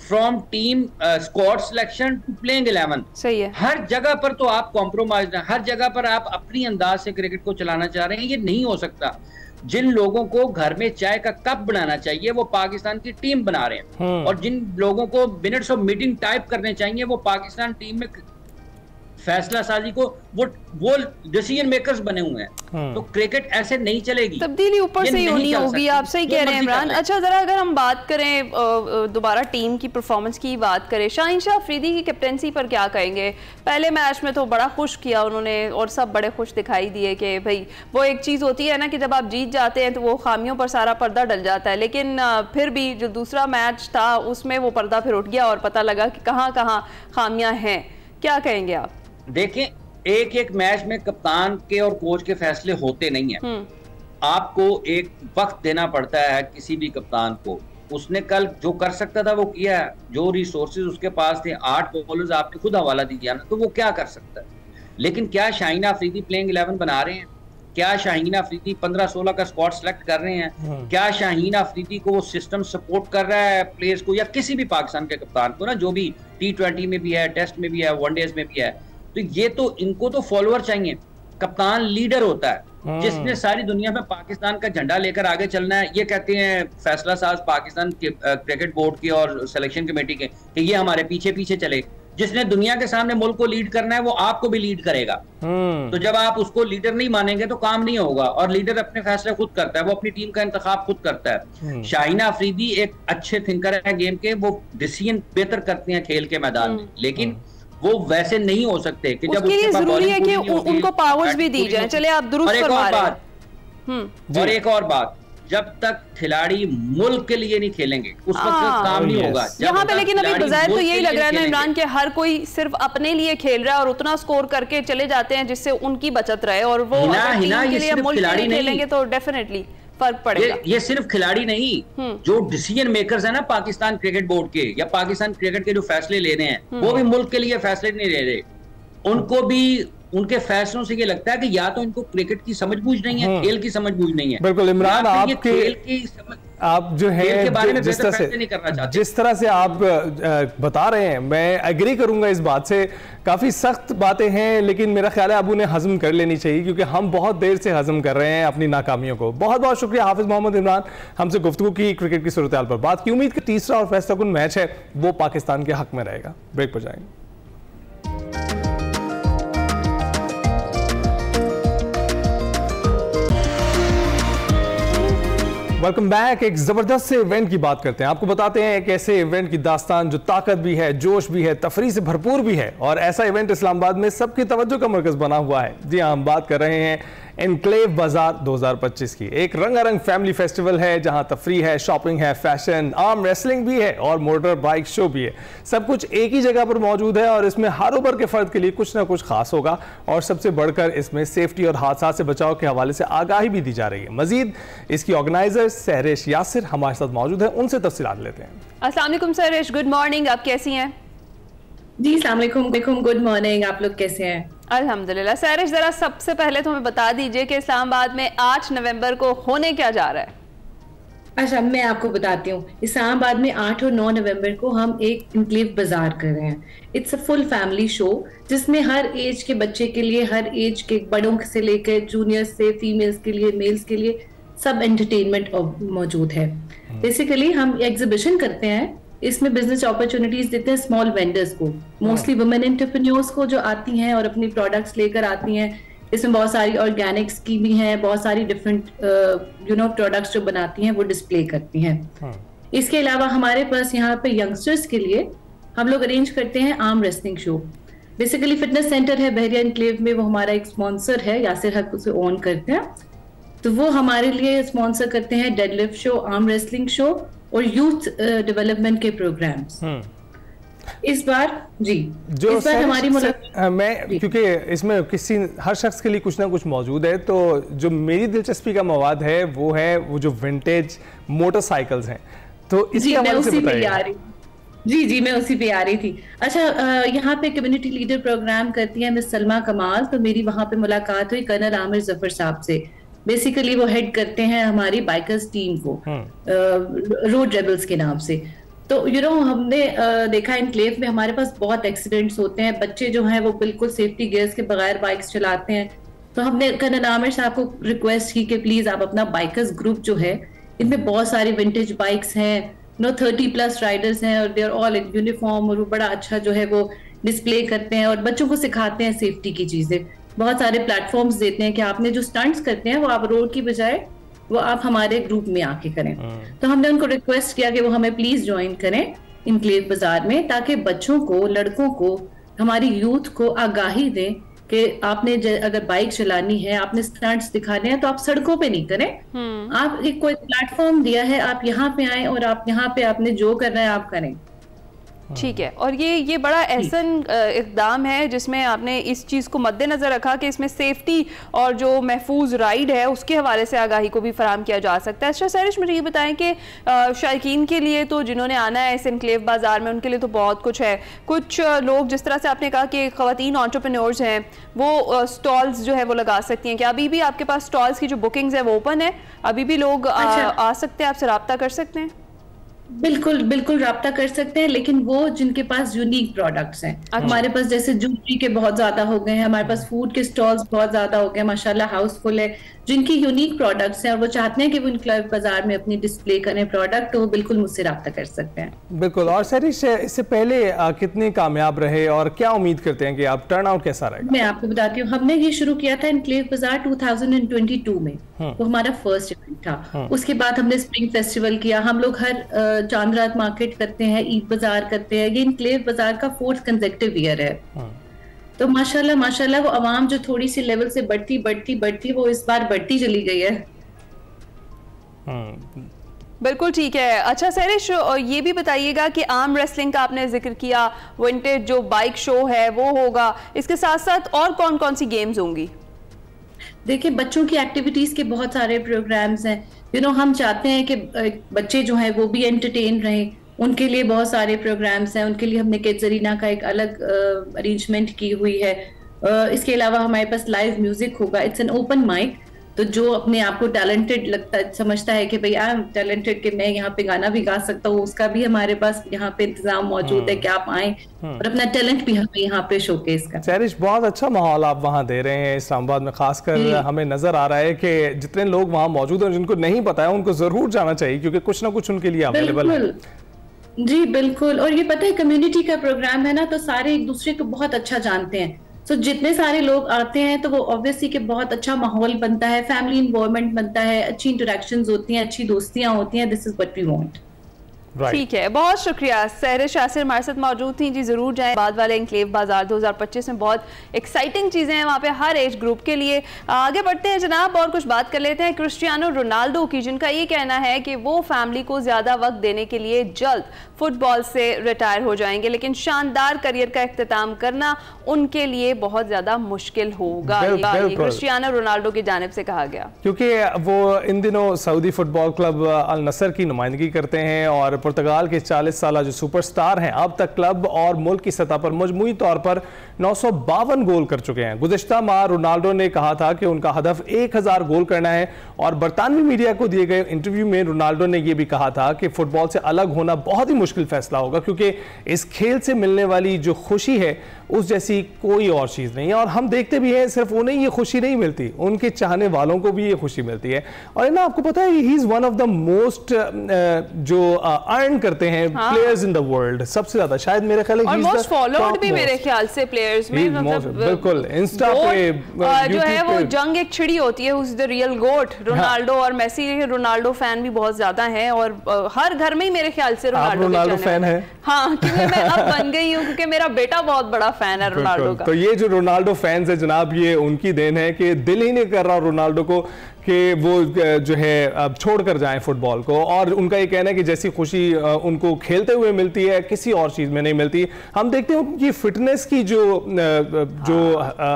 I: From team squad selection to playing 11,
B: सही है, हर
I: जगह पर तो आप कॉम्प्रोमाइज हैं, हर जगह पर आप अपनी अंदाज से क्रिकेट को चलाना चाह रहे हैं। ये नहीं हो सकता। जिन लोगों को घर में चाय का कप बनाना चाहिए वो पाकिस्तान की टीम बना रहे हैं, और जिन लोगों को मिनट्स ऑफ मीटिंग टाइप करने चाहिए वो पाकिस्तान टीम में फैसला साजी को वो डिसीजन मेकर्स बने हुए हैं। तो क्रिकेट ऐसे नहीं चलेगी,
B: तब्दीली ऊपर से ही होनी होगी। आप सही कह रहे हैं इमरान। अच्छा, जरा अगर हम बात करें दोबारा टीम की परफॉर्मेंस की बात करें, शाहीन शाह अफरीदी की कैप्टेंसी पर क्या कहेंगे? पहले मैच में तो बड़ा खुश किया उन्होंने और सब बड़े खुश दिखाई दिए कि भाई वो एक चीज़ होती है ना कि जब आप जीत जाते हैं तो वो खामियों पर सारा पर्दा डल जाता है, लेकिन फिर भी जो दूसरा मैच था उसमें वो पर्दा फिर उठ गया और पता लगा कि कहाँ खामियां हैं। क्या कहेंगे आप?
I: देखें, एक मैच में कप्तान के और कोच के फैसले होते नहीं हैं। आपको एक वक्त देना पड़ता है किसी भी कप्तान को। उसने कल जो कर सकता था वो किया है, जो रिसोर्सेज उसके पास थे, 8 बॉलर्स आपने खुद हवाला दिया ना, तो वो क्या कर सकता है। लेकिन क्या शाहीन अफरीदी प्लेइंग 11 बना रहे हैं? क्या शाहीन अफरीदी 15-16 का स्क्वाड सेलेक्ट कर रहे हैं? क्या शाहीन अफरीदी को वो सिस्टम सपोर्ट कर रहा है प्लेयर्स को, या किसी भी पाकिस्तान के कप्तान को ना, जो भी T20 में भी है, टेस्ट में भी है, वनडेज में भी है? तो ये तो इनको तो फॉलोअर चाहिए। कप्तान लीडर होता है जिसने सारी दुनिया में पाकिस्तान का झंडा लेकर आगे चलना है। ये कहते हैं फैसला साज पाकिस्तान के क्रिकेट बोर्ड के और सिलेक्शन कमेटी के कि ये हमारे पीछे पीछे चले। जिसने दुनिया के सामने मुल्क को लीड करना है वो आपको भी लीड करेगा। तो जब आप उसको लीडर नहीं मानेंगे तो काम नहीं होगा। और लीडर अपने फैसले खुद करता है, वो अपनी टीम का इंतखाब खुद करता है। शाहीन अफरीदी एक अच्छे थिंकर है गेम के, वो डिसीजन बेहतर करते हैं खेल के मैदान में, लेकिन वो वैसे नहीं हो सकते कि जब
B: उसके जरूरी है कि उनको पावर्स भी दी जाए। चले आप दुरुस्त फरमा रहे हैं।
I: और एक और बात, जब तक खिलाड़ी मुल्क के लिए नहीं खेलेंगे उस वक्त काम नहीं होगा।
B: यहाँ पे लेकिन अभी बजाय तो यही लग रहा है ना इमरान, के हर कोई सिर्फ अपने लिए खेल रहा है और उतना स्कोर करके चले जाते हैं जिससे उनकी बचत रहे, और वो टीम के लिए मुल्क के लिए खेलेंगे तो डेफिनेटली फर्क पड़ेगा।
I: ये सिर्फ खिलाड़ी नहीं, जो डिसीजन मेकर्स है ना पाकिस्तान क्रिकेट बोर्ड के या पाकिस्तान क्रिकेट के जो फैसले ले रहे हैं वो भी मुल्क के लिए फैसले नहीं ले रहे। उनको भी उनके फैसलों से ये लगता है कि या तो इनको क्रिकेट की समझ बूझ नहीं है, खेल की समझ बूझ नहीं है।
A: बिल्कुल इमरान, आप जो है जिस तरह से आप बता रहे हैं मैं एग्री करूंगा इस बात से। काफी सख्त बातें हैं, लेकिन मेरा ख्याल है अब उन्हें हजम कर लेनी चाहिए क्योंकि हम बहुत देर से हजम कर रहे हैं अपनी नाकामियों को। बहुत बहुत शुक्रिया हाफिज मोहम्मद इमरान, हमसे गुफ्तगू की, क्रिकेट की सूरत हाल पर बात की। उम्मीद कि तीसरा और फैसला कुन मैच है वो पाकिस्तान के हक में रहेगा। ब्रेक पर जाएंगे। Welcome back. एक जबरदस्त से इवेंट की बात करते हैं, आपको बताते हैं एक ऐसे इवेंट की दास्तान जो ताकत भी है, जोश भी है, तफरी से भरपूर भी है, और ऐसा इवेंट इस्लामाबाद में सबकी तवज्जो का मरकज बना हुआ है। जी हाँ, हम बात कर रहे हैं एनक्लेव बाजार 2025 की। एक रंगारंग फैमिली फेस्टिवल है जहां तफरी है, शॉपिंग है, फैशन, आर्म रेसलिंग भी है और मोटर बाइक शो भी है। सब कुछ एक ही जगह पर मौजूद है और इसमें हर उम्र के फर्द के लिए कुछ ना कुछ खास होगा, और सबसे बढ़कर इसमें सेफ्टी और हादसा से बचाव के हवाले से आगाही भी दी जा रही है। मजीद इसकी ऑर्गेनाइजर सहरेश यासिर हमारे साथ मौजूद है, उनसे तफसीलात लेते हैं।
B: अस्सलाम वालेकुम सहरेश, गुड मॉर्निंग, आप कैसी हैं?
J: जी अस्सलाम वालेकुम, गुड मॉर्निंग, आप लोग कैसे हैं?
B: अल्हम्दुलिल्लाह। सहरेश, जरा सबसे पहले तो हमें बता दीजिए कि इस्लामाबाद में 8 नवंबर को होने क्या जा रहा है?
J: अच्छा, मैं आपको बताती हूँ। इस्लामाबाद में 8 और 9 नवंबर को हम एक एनक्लेव बाजार कर रहे हैं। It's a full family show जिसमें हर एज के बच्चे के लिए, हर एज के बड़ों से लेकर जूनियर्स से फीमेल्स के लिए, मेल्स के लिए सब एंटरटेनमेंट मौजूद है। बेसिकली हम एग्जीबिशन करते हैं, इसमें बिजनेस अपॉर्चुनिटीज देते हैं स्मॉल वेंडर्स को, मोस्टली वुमेन एंटरप्रेन्योर्स को जो आती हैं और अपनी प्रोडक्ट्स लेकर आती हैं। इसमें बहुत सारी ऑर्गेनिक्स की भी हैं, बहुत सारी डिफरेंट प्रोडक्ट्स जो बनाती हैं वो डिस्प्ले करती हैं। इसके अलावा हमारे पास यहाँ पे यंगस्टर्स के लिए हम लोग अरेंज करते हैं arm wrestling show. Basically fitness centre है बहरिया एनक्लेव में, वो हमारा एक स्पॉन्सर है, यासिर हक उसे ओन करते हैं, तो वो हमारे लिए स्पॉन्सर करते हैं deadlift show, arm wrestling show और यूथ डेवलपमेंट के प्रोग्राम्स। इस बार जी जो इस बार हमारी
A: मैं क्योंकि इसमें हर शख्स के लिए कुछ ना कुछ मौजूद है, तो जो मेरी दिलचस्पी का मवाद है वो जो विंटेज मोटरसाइकिल्स हैं, तो इसके हवाले से बताइए।
J: जी मैं उसी पे आ रही थी। अच्छा, यहाँ पे कम्युनिटी लीडर प्रोग्राम करती है मिस सलमा कमाल, तो मेरी वहाँ पे मुलाकात हुई कर्नल आमिर जफर साहब से। बेसिकली वो हेड करते हैं हमारी बाइकर्स टीम को, रोड रेबल्स के नाम से। तो हमने देखा एनक्लेव में हमारे पास बहुत एक्सीडेंट्स होते हैं, बच्चे जो हैं वो बिल्कुल सेफ्टी गियर्स के बगैर बाइक्स चलाते हैं। तो हमने कर्नल आमिर साहब को रिक्वेस्ट की कि प्लीज आप अपना बाइकर्स ग्रुप जो है, इनमें बहुत सारी विंटेज बाइक्स हैं, 30+ राइडर्स हैं और they are all in uniform, और वो बड़ा अच्छा जो है वो डिस्प्ले करते हैं और बच्चों को सिखाते हैं सेफ्टी की चीजें। बहुत सारे प्लेटफॉर्म्स देते हैं कि आपने जो स्टंट्स करते हैं वो आप रोड की बजाय वो आप हमारे ग्रुप में आके करें। तो हमने उनको रिक्वेस्ट किया कि वो हमें प्लीज ज्वाइन करें एनक्लेव बाजार में, ताकि बच्चों को, लड़कों को, हमारी यूथ को आगाही दें कि आपने अगर बाइक चलानी है, आपने स्टंट्स दिखाने हैं, तो आप सड़कों पे नहीं करें। आप एक कोई प्लेटफॉर्म दिया है, आप यहाँ पे आए और आप यहाँ पे आपने जो करना है आप करें।
B: ठीक है, और ये बड़ा एहसन इक़दाम है जिसमें आपने इस चीज़ को मद्देनज़र रखा कि इसमें सेफ्टी और जो महफूज राइड है उसके हवाले से आगाही को भी फराहम किया जा सकता है। अच्छा सहरिश, मुझे ये बताएं कि शायकीन के लिए तो जिन्होंने आना है इस एनक्लेव बाज़ार में, उनके लिए तो बहुत कुछ है। कुछ लोग, जिस तरह से आपने कहा कि ख़वातीन एंटरप्रेन्योर्स हैं, वो स्टॉल्स जो है वो लगा सकती हैं। क्या अभी भी आपके पास स्टॉल्स की जो बुकिंग्स है वो ओपन है? अभी भी लोग आ सकते हैं, आपसे रब्ता कर सकते हैं?
J: बिल्कुल रब्ता कर सकते हैं, लेकिन वो जिनके पास यूनिक प्रोडक्ट्स हैं। हमारे पास जैसे ज्वेलरी के बहुत ज्यादा हो गए हैं, हमारे पास फूड के स्टॉल्स बहुत ज्यादा हो गए, माशाल्लाह हाउसफुल है। जिनकी यूनिक प्रोडक्ट्स हैं और वो चाहते हैं कि वो एनक्लेव बाजार में अपनी डिस्प्ले करें प्रोडक्ट, तो वो बिल्कुल मुझसे रब्ता कर सकते हैं।
A: बिल्कुल। और सहरिश, इससे पहले कितने कामयाब रहे और क्या उम्मीद करते हैं कि आप टर्न आउट कैसा रहेगा?
J: मैं आपको बताती हूँ, हमने ये शुरू किया था एनक्लेव बाजार 2022 में, वो हमारा फर्स्ट इवेंट था। उसके बाद हमने स्प्रिंग फेस्टिवल किया, हम लोग हर चांद रात मार्केट करते हैं, ईद बाजार करते हैं। ये एनक्लेव बाजार का 4th कंसेक्टिव ईयर है। तो माशाल्लाह वो आवाम जो थोड़ी सी लेवल से बढ़ती वो इस बार बढ़ती चली गई है।
B: बिल्कुल ठीक है। अच्छा सहरिश, ये भी बताइएगा कि आर्म रेसलिंग का आपने जिक्र किया, विंटेज जो बाइक शो है वो होगा, इसके साथ साथ और कौन कौन सी गेम्स होंगी?
J: देखिए, बच्चों की एक्टिविटीज के बहुत सारे प्रोग्राम्स हैं। हम चाहते हैं कि बच्चे जो हैं वो भी एंटरटेन रहें, उनके लिए बहुत सारे प्रोग्राम्स हैं। उनके लिए हमने किड्स अरीना का एक अलग अरेंजमेंट की हुई है। इसके अलावा हमारे पास लाइव म्यूजिक होगा, इट्स एन ओपन माइक। तो जो अपने आप को टैलेंटेड समझता है कि भाई आई एम टैलेंटेड, कि मैं यहाँ पे गाना भी गा सकता हूँ, उसका भी हमारे पास यहाँ पे इंतजाम मौजूद है कि आप आए और अपना टैलेंट भी हमें यहाँ पे शोकेस करें।
A: सहरिश, बहुत अच्छा माहौल आप वहाँ दे रहे हैं इस्लामाबाद में, खासकर हमें नजर आ रहा है कि जितने लोग वहाँ मौजूद हैं जिनको नहीं पता है उनको जरूर जाना चाहिए, क्योंकि कुछ ना कुछ उनके लिए अवेलेबल है।
J: जी बिल्कुल, और ये पता है कम्युनिटी का प्रोग्राम है ना, तो सारे एक दूसरे को बहुत अच्छा जानते हैं। तो जितने सारे लोग आते हैं तो वो ऑब्वियसली कि बहुत अच्छा माहौल बनता है, फैमिली इन्वायरमेंट बनता है, अच्छी इंटरेक्शंस होती हैं, अच्छी दोस्तियां होती हैं। This is what we want.
B: ठीक है, बहुत शुक्रिया। सहरिश यासिर हमारे साथ मौजूद थी जी। जरूर जाएं बाद वाले एनक्लेव बाजार 2025 में, बहुत एक्साइटिंग चीजें हैं वहाँ पे हर एज ग्रुप के लिए। आगे बढ़ते हैं जनाब और कुछ बात कर लेते हैं क्रिस्टियानो रोनाल्डो की, जिनका ये कहना है कि वो फैमिली को ज्यादा वक्त देने के लिए जल्द फुटबॉल से रिटायर हो जाएंगे, लेकिन शानदार करियर का इख्तिताम करना उनके लिए बहुत ज्यादा मुश्किल होगा। क्रिस्टियानो रोनाल्डो की जानिब से कहा गया,
A: क्योंकि वो इन दिनों सऊदी फुटबॉल क्लब अल नसर की नुमाइंदगी करते हैं और पुर्तगाल के 40 साल जो सुपरस्टार हैं अब तक क्लब और मुल्क की सतह पर मजमूई तौर पर 952 गोल कर चुके हैं। गुज़िश्ता माह रोनाल्डो ने कहा था कि उनका हदफ 1000 गोल करना है, और बरतानवी मीडिया को दिए गए इंटरव्यू में रोनाल्डो ने यह भी कहा था कि फुटबॉल से अलग होना बहुत ही मुश्किल फैसला होगा, क्योंकि इस खेल से मिलने वाली जो खुशी है उस जैसी कोई और चीज नहीं है। और हम देखते भी हैं, सिर्फ उन्हें ये खुशी नहीं मिलती, उनके चाहने वालों को भी ये खुशी मिलती है। और ना आपको पता है, he is one of the most जो अर्न करते हैं प्लेयर्स इन द वर्ल्ड, सबसे ज्यादा शायद मेरे ख्याल
B: है मोस्ट फॉलोड भी मेरे ख्याल से प्लेयर्स में, मतलब
A: बिल्कुल इंस्टा पे
B: जो है वो जंग एक छिड़ी होती है, who is the real GOAT, Ronaldo और मेसी। रोनाल्डो फैन भी बहुत ज्यादा है और हर घर में ही मेरे ख्याल से रोनाल्डो
A: फैन है।
B: हाँ, क्योंकि मैं अब बन गई हूँ, क्योंकि मेरा बेटा बहुत बड़ा फैन है रोनाल्डो का।
A: तो ये जो रोनाल्डो फैंस है जनाब, ये उनकी देन है कि दिल ही नहीं कर रहा रोनाल्डो को कि वो जो है अब छोड़कर जाएं फुटबॉल को। और उनका ये कहना है कि जैसी खुशी उनको खेलते हुए मिलती है किसी और चीज़ में नहीं मिलती। हम देखते हैं उनकी फिटनेस की जो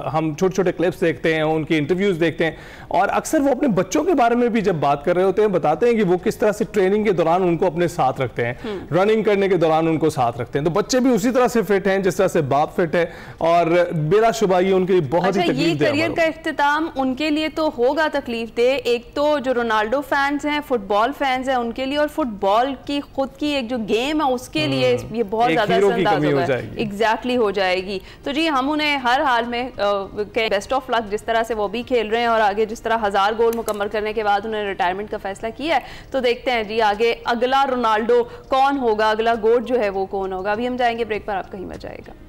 A: हम छोटे छोटे क्लिप्स देखते हैं, उनकी इंटरव्यूज़ देखते हैं, और अक्सर वो अपने बच्चों के बारे में भी जब बात कर रहे होते हैं बताते हैं कि वो किस तरह से ट्रेनिंग के दौरान उनको अपने साथ रखते हैं, रनिंग करने के दौरान उनको साथ रखते हैं। तो बच्चे भी उसी तरह से फिट हैं जिस तरह से बाप फिट है, और बिलाशुबा ये उनके लिए बहुत ही तकलीफ
B: दे। करियर का इख्तिताम उनके लिए तो होगा तकलीफ दे, एक तो जो रोनाल्डो फैंस हैं, फुटबॉल फैंस हैं उनके लिए, और फुटबॉल की खुद की एक जो गेम है उसके लिए ये बहुत ज्यादा असरअंदाज होगा। एग्जैक्टली हो जाएगी। तो जी हम उन्हें हर हाल में बेस्ट ऑफ लक, जिस तरह से वो भी खेल रहे हैं और आगे जिस तरह 1000 गोल मुकम्मल करने के बाद उन्होंने रिटायरमेंट का फैसला किया है, तो देखते हैं जी आगे अगला रोनाल्डो कौन होगा, अगला गोट जो है वो कौन होगा। अभी हम जाएंगे ब्रेक पर, आप कहीं मत जाएगा।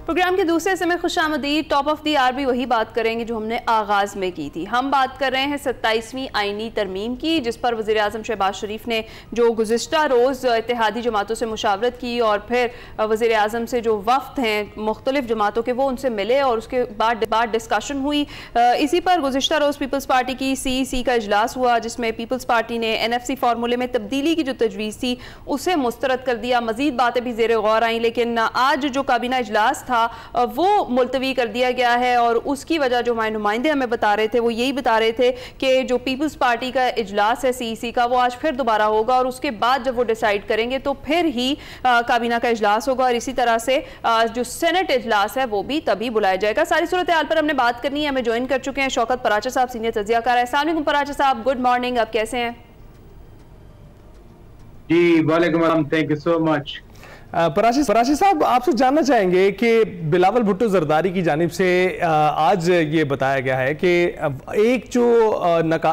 B: प्रोग्राम के दूसरे हिस्से में खुशामदीद। टॉप ऑफ द आवर भी वही बात करेंगे जो हमने आगाज में की थी। हम बात कर रहे हैं 27वीं आईनी तरमीम की, जिस पर वज़ीर आज़म शहबाज शरीफ ने जो गुज़िश्ता रोज़ इत्तेहादी जमातों से मुशावरत की और फिर वज़ीर आज़म से जो वफ़द हैं मुख्तलिफ जमातों के वो उनसे मिले और उसके बाद डिस्कशन हुई। इसी पर गुज़िश्ता रोज़ पीपल्स पार्टी की CEC का इजलास हुआ, जिसमें पीपल्स पार्टी ने NFC फार्मूले में तब्दीली की जो तजवीज़ थी उसे मुस्तरद कर दिया। मज़ीद बातें भी ज़ेरे गौर आई, लेकिन आज जो काबीना इजलास था वो मुलतवी कर दिया गया है। और उसकी वजह जो हमारे नुमाइंदे हमें बता रहे थे वो यही बता रहे थे कि जो पीपल्स पार्टी का इजलास है CEC का, वो आज फिर दोबारा होगा और उसके बाद जब वो डिसाइड करेंगे तो फिर ही काबीना का इजलास होगा, और इसी तरह से जो सेनेट इजलास है वो भी तभी बुलाया जाएगा। सारी सूरत हाल पर हमने बात करनी है। हमें ज्वाइन कर चुके हैं शौकत पराचा साहब, सीनियर तज्जियाकार है। अस्सलाम वालेकुम पराचा साहब, गुड मॉर्निंग, आप कैसे हैं?
K: जी वालेकुम अस्सलाम, थैंक यू सो मच।
A: पराशी साहब, आपसे जानना चाहेंगे कि बिलावल भुट्टो जरदारी की जानिब से आज ये बताया गया है कि एक जो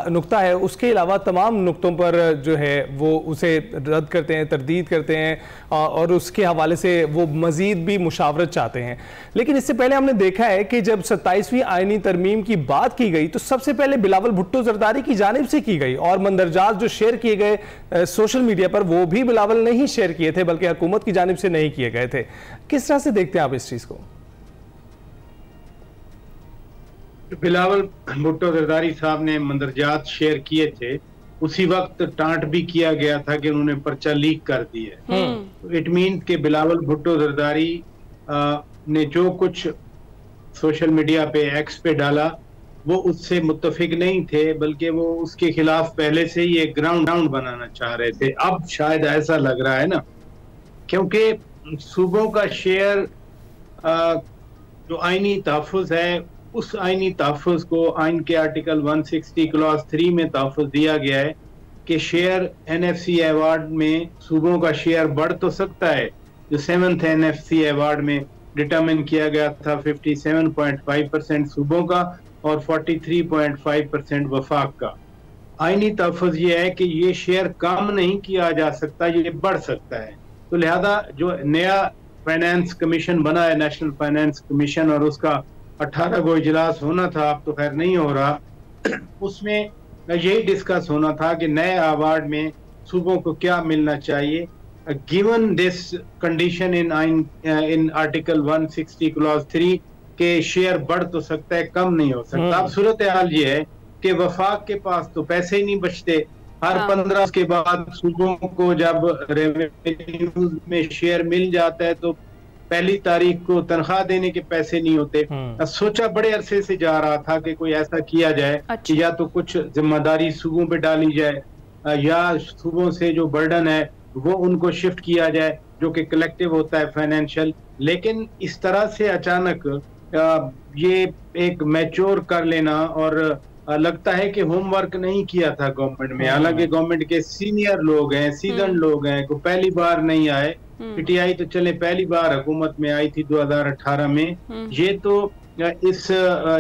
A: नुक्ता है उसके अलावा तमाम नुक्तों पर जो है वो उसे रद्द करते हैं, तरदीद करते हैं, और उसके हवाले से वो मज़ीद भी मुशावरत चाहते हैं। लेकिन इससे पहले हमने देखा है कि जब 27वीं आईनी तरमीम की बात की गई तो सबसे पहले बिलावल भुट्टो जरदारी की जानिब से की गई, और मंदरजात जो शेयर किए गए सोशल मीडिया पर वो भी बिलावल ने ही शेयर किए थे, बल्कि हुकूमत की से नहीं किए गए थे। किस तरह से देखते हैं आप इस चीज को?
K: बिलावल भुट्टो जरदारी साहब ने मंदरजात शेयर किए थे, उसी वक्त टांट भी किया गया था कि उन्होंने पर्चा लीक कर दिया। इट मीन के बिलावल भुट्टो जरदारी ने जो कुछ सोशल मीडिया पे एक्स पे डाला वो उससे मुत्तफिक नहीं थे, बल्कि वो उसके खिलाफ पहले से ही एक ग्राउंड बनाना चाह रहे थे। अब शायद ऐसा लग रहा है ना, क्योंकि सूबों का शेयर जो आईनी तहफ़्फ़ुज़ है, उस आईनी तहफ़्फ़ुज़ को आइन के आर्टिकल 160 क्लॉज 3 में तहफ़्फ़ुज़ दिया गया है कि शेयर NFC अवार्ड में सूबों का शेयर बढ़ तो सकता है, जो 7th NFC अवार्ड में डिटरमिन किया गया था 57.5% सूबों का और 43.5% वफाक का। आईनी तहफ़्फ़ुज़ ये है कि ये शेयर कम नहीं किया जा सकता, ये बढ़ सकता है। तो लिहाजा जो नया फाइनेंस कमीशन बना है, नेशनल फाइनेंस कमीशन, और उसका 18 को इजलास होना था, अब तो खैर नहीं हो रहा, उसमें यही डिस्कस होना था कि नए अवार्ड में सूबों को क्या मिलना चाहिए। Given this condition in article 160 clause 3 के शेयर बढ़ तो सकता है, कम नहीं हो सकता। अब सूरत हाल ये है कि वफाक के पास तो पैसे ही नहीं बचते। हर 15 के बाद सूबों को जब रेवेन्यू में शेयर मिल जाता है तो पहली तारीख को तनख्वाह देने के पैसे नहीं होते। सोचा बड़े अरसे से जा रहा था कि कोई ऐसा किया जाए कि या तो कुछ जिम्मेदारी सूबों पे डाली जाए या सूबों से जो बर्डन है वो उनको शिफ्ट किया जाए, जो कि कलेक्टिव होता है फाइनेंशियल। लेकिन इस तरह से अचानक ये एक मैच्योर कर लेना, और लगता है कि होमवर्क नहीं किया था गवर्नमेंट में। हालांकि गवर्नमेंट के सीनियर लोग हैं, सीजन लोग हैं, को पहली बार नहीं आए। PTI तो चले पहली बार हुकूमत में आई थी 2018 में। ये तो इस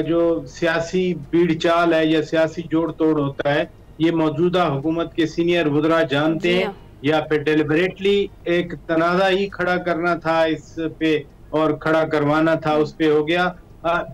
K: जो सियासी भीड़ चाल है या सियासी जोड़ तोड़ होता है, ये मौजूदा हुकूमत के सीनियर वुज़रा जानते हैं, या फिर डेलिबरेटली एक तनाज़ा ही खड़ा करना था इस पे और खड़ा करवाना था, उस पे हो गया।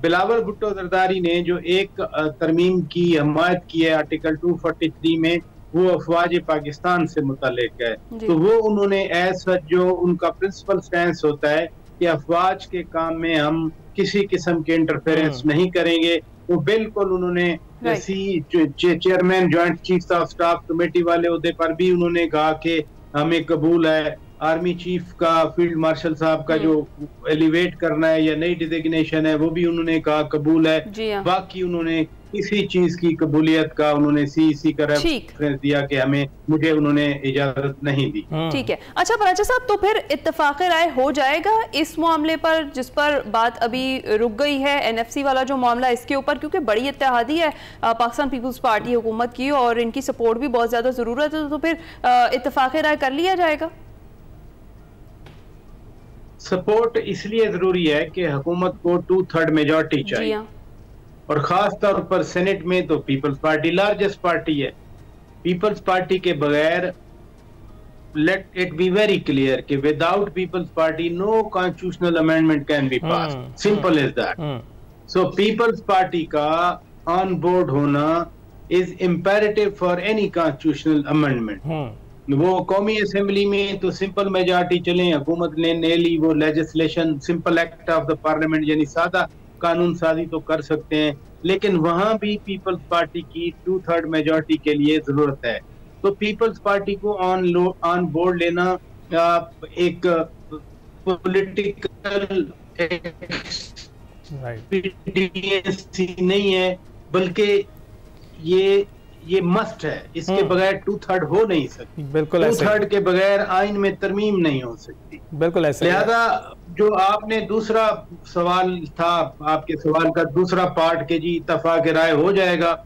K: बिलावल भुट्टो जरदारी ने जो एक तरमीम की हमायत की है आर्टिकल 243 में, वो अफवाज पाकिस्तान से मुतालिक है। तो वो उन्होंने ऐसा जो उनका प्रिंसिपल स्टैंस होता है कि अफवाज के काम में हम किसी किस्म के इंटरफेरेंस नहीं करेंगे, वो बिल्कुल उन्होंने chairman joint chief of staff committee वाले उहदे पर भी उन्होंने कहा कि हमें कबूल है। आर्मी चीफ का, फील्ड मार्शल साहब का जो एलिवेट करना है या नई डिजिग्नेशन है, वो भी उन्होंने कहा कबूल है। बाकी उन्होंने किसी चीज की कबूलियत का उन्होंने CEC का रेफरेंस दिया कि हमें, मुझे उन्होंने इजाजत नहीं दी।
B: ठीक है। अच्छा पराचा साहब, तो फिर इत्तेफाक राय हो जाएगा इस मामले पर जिस पर बात अभी रुक गई है, NFC वाला जो मामला, इसके ऊपर, क्योंकि बड़ी इत्तेहादी है पाकिस्तान पीपुल्स पार्टी हुकूमत की और इनकी सपोर्ट भी बहुत ज्यादा जरूरत है, तो फिर इत्तेफाक राय कर लिया जाएगा?
K: सपोर्ट इसलिए जरूरी है कि हुकूमत को 2/3 मेजॉरिटी चाहिए, और खास तौर पर सेनेट में तो पीपल्स पार्टी लार्जेस्ट पार्टी है। पीपल्स पार्टी के बगैर, let it be very clear कि without Peoples Party no constitutional amendment can be pass, simple is that. So Peoples Party का ऑन बोर्ड होना is imperative for any constitutional amendment. वो कौमी असेंबली में तो सिंपल मेजॉरिटी चले, हुकूमत ने ली वो legislation, simple act of the parliament यानी सादा कानून साजी तो कर सकते हैं, लेकिन वहां भी पीपल्स पार्टी की 2/3 मेजॉरिटी के लिए जरूरत है। तो पीपल्स पार्टी को ऑन बोर्ड लेना एक पॉलिटिकल नहीं है, बल्कि ये मस्ट है, इसके बगैर 2/3 हो नहीं सकती। बिल्कुल 2/3 के बगैर आइन में तरमीम नहीं हो सकती।
A: बिल्कुल ऐसा।
K: लिहाजा जो आपने दूसरा सवाल था, आपके सवाल का दूसरा पार्ट के जी इत्तफाक राय हो जाएगा,